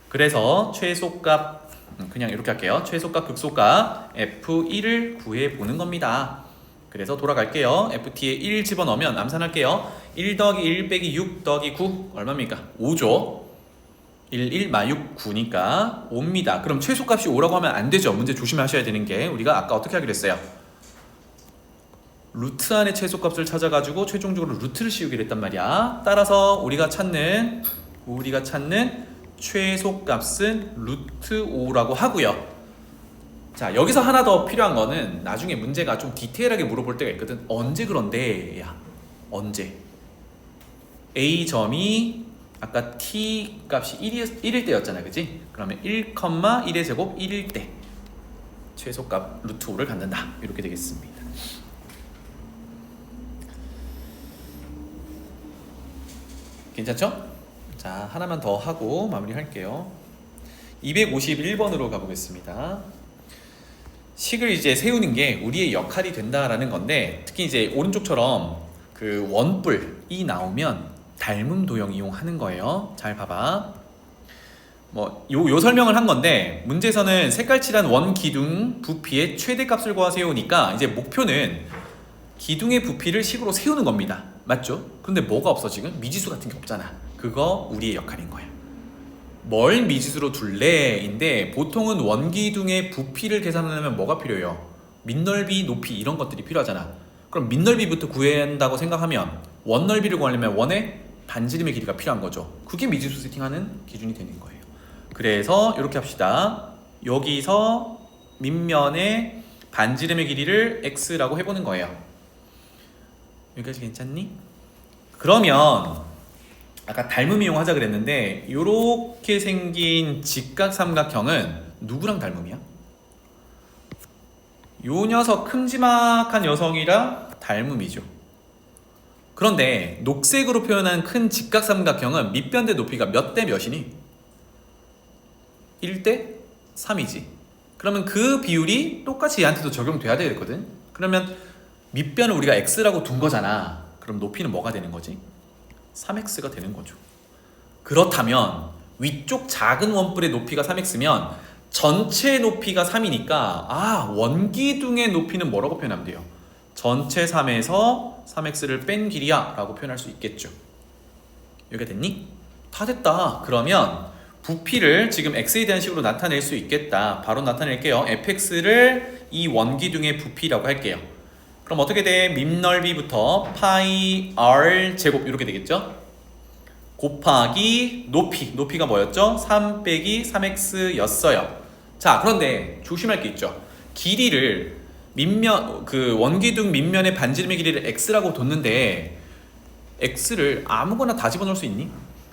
[SPEAKER 1] 그래서 최소값 그냥 이렇게 할게요. 최소값 극소값 f1을 구해보는 겁니다. 그래서 돌아갈게요. ft에 1 집어넣으면 암산할게요. 1 더하기 1 빼기 6 더하기 9 얼마입니까? 5죠. 1 마 6 9니까 5입니다. 그럼 최소값이 5라고 하면 안 되죠. 문제 조심하셔야 되는 게 우리가 아까 어떻게 하기로 했어요? 루트 안에 최소값을 찾아가지고 최종적으로 루트를 씌우기로 했단 말이야. 따라서 우리가 찾는 최소값은 루트 5라고 하고요. 자, 여기서 하나 더 필요한 거는 나중에 문제가 좀 디테일하게 물어볼 때가 있거든. 언제 그런데? 야, 언제? A점이 아까 t 값이 1일 때였잖아, 그치? 그러면 1,1의 제곱 1일 때 최소값 루트 5를 갖는다. 이렇게 되겠습니다. 괜찮죠? 자, 하나만 더 하고 마무리할게요. 251번으로 가보겠습니다. 식을 이제 세우는 게 우리의 역할이 된다라는 건데, 특히 이제 오른쪽처럼 그 원뿔이 나오면 닮음 도형 이용하는 거예요. 잘 봐봐. 요 설명을 한 건데, 문제에서는 색깔칠한 원 기둥 부피의 최대값을 구하세요니까 이제 목표는 기둥의 부피를 식으로 세우는 겁니다. 맞죠? 근데 뭐가 없어 지금? 미지수 같은 게 없잖아. 그거 우리의 역할인 거야. 뭘 미지수로 둘래인데 보통은 원기둥의 부피를 계산하려면 뭐가 필요해요? 밑넓이, 높이 이런 것들이 필요하잖아. 그럼 밑넓이부터 구한다고 생각하면 원넓이를 구하려면 원의 반지름의 길이가 필요한 거죠. 그게 미지수 세팅하는 기준이 되는 거예요. 그래서 이렇게 합시다. 여기서 밑면에 반지름의 길이를 x라고 해보는 거예요. 여기까지 괜찮니? 그러면 아까 닮음 이용하자 그랬는데 이렇게 생긴 직각삼각형은 누구랑 닮음이야? 요 녀석 큼지막한 여성이랑 닮음이죠. 그런데 녹색으로 표현한 큰 직각삼각형은 밑변대 높이가 몇 대 몇이니? 1대 3이지. 그러면 그 비율이 똑같이 얘한테도 적용돼야 되거든. 그러면 밑변을 우리가 x라고 둔 거잖아. 그럼 높이는 뭐가 되는 거지? 3x가 되는 거죠. 그렇다면 위쪽 작은 원뿔의 높이가 3x면 전체 높이가 3이니까 원기둥의 높이는 뭐라고 표현하면 돼요? 전체 3에서 3x를 뺀 길이야 라고 표현할 수 있겠죠. 여기가 됐니? 다 됐다. 그러면 부피를 지금 x에 대한 식으로 나타낼 수 있겠다. 바로 나타낼게요. fx를 이 원기둥의 부피라고 할게요. 그럼 어떻게 돼? 밑넓이부터 파이 r 제곱 이렇게 되겠죠? 곱하기 높이가 뭐였죠? 3 빼기 3x 였어요. 자, 그런데 조심할 게 있죠. 길이를 그 원기둥 밑면의 반지름의 길이를 x라고 뒀는데 x를 아무거나 다 집어넣을 수 있니?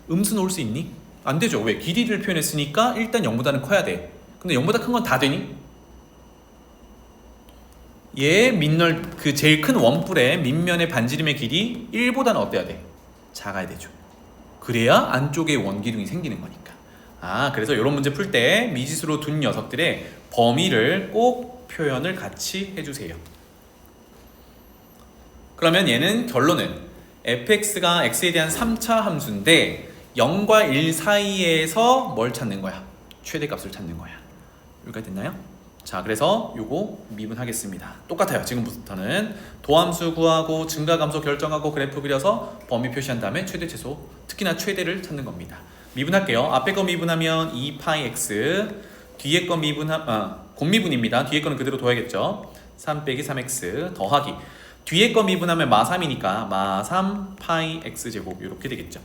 [SPEAKER 1] 음수 넣을 수 있니? 안 되죠. 왜? 길이를 표현했으니까 일단 0보다는 커야 돼. 근데 0보다 큰 건 다 되니? 얘 그 제일 큰 원뿔의 밑면의 반지름의 길이 1보다는 어때야 돼? 작아야 되죠. 그래야 안쪽에 원기둥이 생기는 거니까. 그래서 이런 문제 풀 때 미지수로 둔 녀석들의 범위를 꼭 표현을 같이 해주세요. 그러면 얘는 결론은 fx가 x에 대한 3차 함수인데 0과 1 사이에서 뭘 찾는 거야? 최대값을 찾는 거야. 여기까지 됐나요? 자, 그래서 요거 미분하겠습니다. 똑같아요. 지금부터는 도함수 구하고 증가감소 결정하고 그래프 그려서 범위 표시한 다음에 최대 최소, 특히나 최대를 찾는 겁니다. 미분할게요. 앞에 거 미분하면 2파이 x, 뒤에 거 곱미분입니다. 뒤에 거는 그대로 둬야겠죠. 3 빼기 3x 더하기 뒤에 거 미분하면 마 3이니까 마 3 파이 x 제곱 이렇게 되겠죠.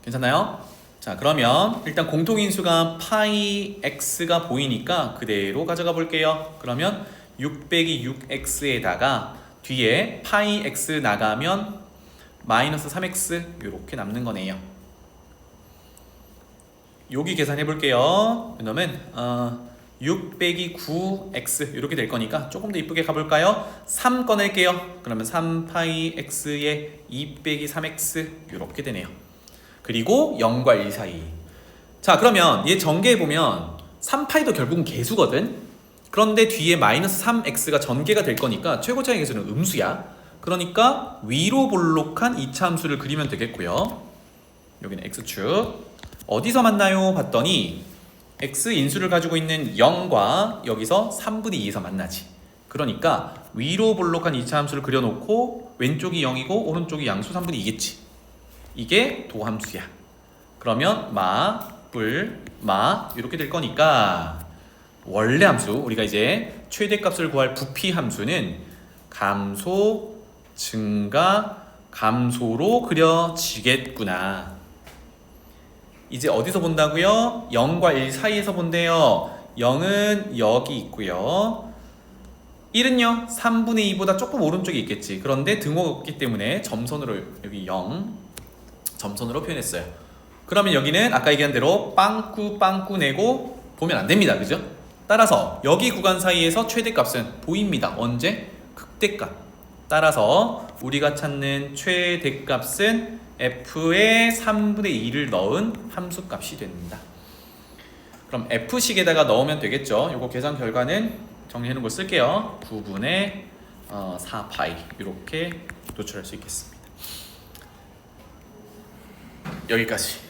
[SPEAKER 1] 괜찮나요? 자, 그러면 일단 공통인수가 파이 x가 보이니까 그대로 가져가 볼게요. 그러면 6 빼기 6x에다가 뒤에 파이 x 나가면 마이너스 3x 이렇게 남는 거네요. 여기 계산해 볼게요. 그러면 6 빼기 9x 이렇게 될 거니까 조금 더 이쁘게 가볼까요? 3 꺼낼게요. 그러면 3 파이 x에 2 빼기 3x 이렇게 되네요. 그리고 0과 1 사이. 자, 그러면 얘 전개해보면 3파이도 결국은 개수거든. 그런데 뒤에 마이너스 3x가 전개가 될 거니까 최고차의 개수는 음수야. 그러니까 위로 볼록한 2차 함수를 그리면 되겠고요. 여기는 x축. 어디서 만나요? 봤더니 x 인수를 가지고 있는 0과 여기서 3분의 2에서 만나지. 그러니까 위로 볼록한 2차 함수를 그려놓고 왼쪽이 0이고 오른쪽이 양수 3분의 2겠지. 이게 도함수야. 그러면 마 이렇게 될 거니까 원래 함수, 우리가 이제 최대값을 구할 부피 함수는 감소, 증가, 감소로 그려지겠구나. 이제 어디서 본다고요? 0과 1 사이에서 본대요. 0은 여기 있고요. 1은요 3분의 2보다 조금 오른쪽에 있겠지. 그런데 등호가 없기 때문에 점선으로 여기 0 점선으로 표현했어요. 그러면 여기는 아까 얘기한 대로 빵꾸 내고 보면 안 됩니다. 그죠? 따라서 여기 구간 사이에서 최대값은 보입니다. 언제? 극대값. 따라서 우리가 찾는 최대값은 f의 3분의 2를 넣은 함수값이 됩니다. 그럼 f식에다가 넣으면 되겠죠. 요거 계산 결과는 정리해놓은 걸 쓸게요. 9분의 4파이 이렇게 도출할 수 있겠습니다. 여기까지.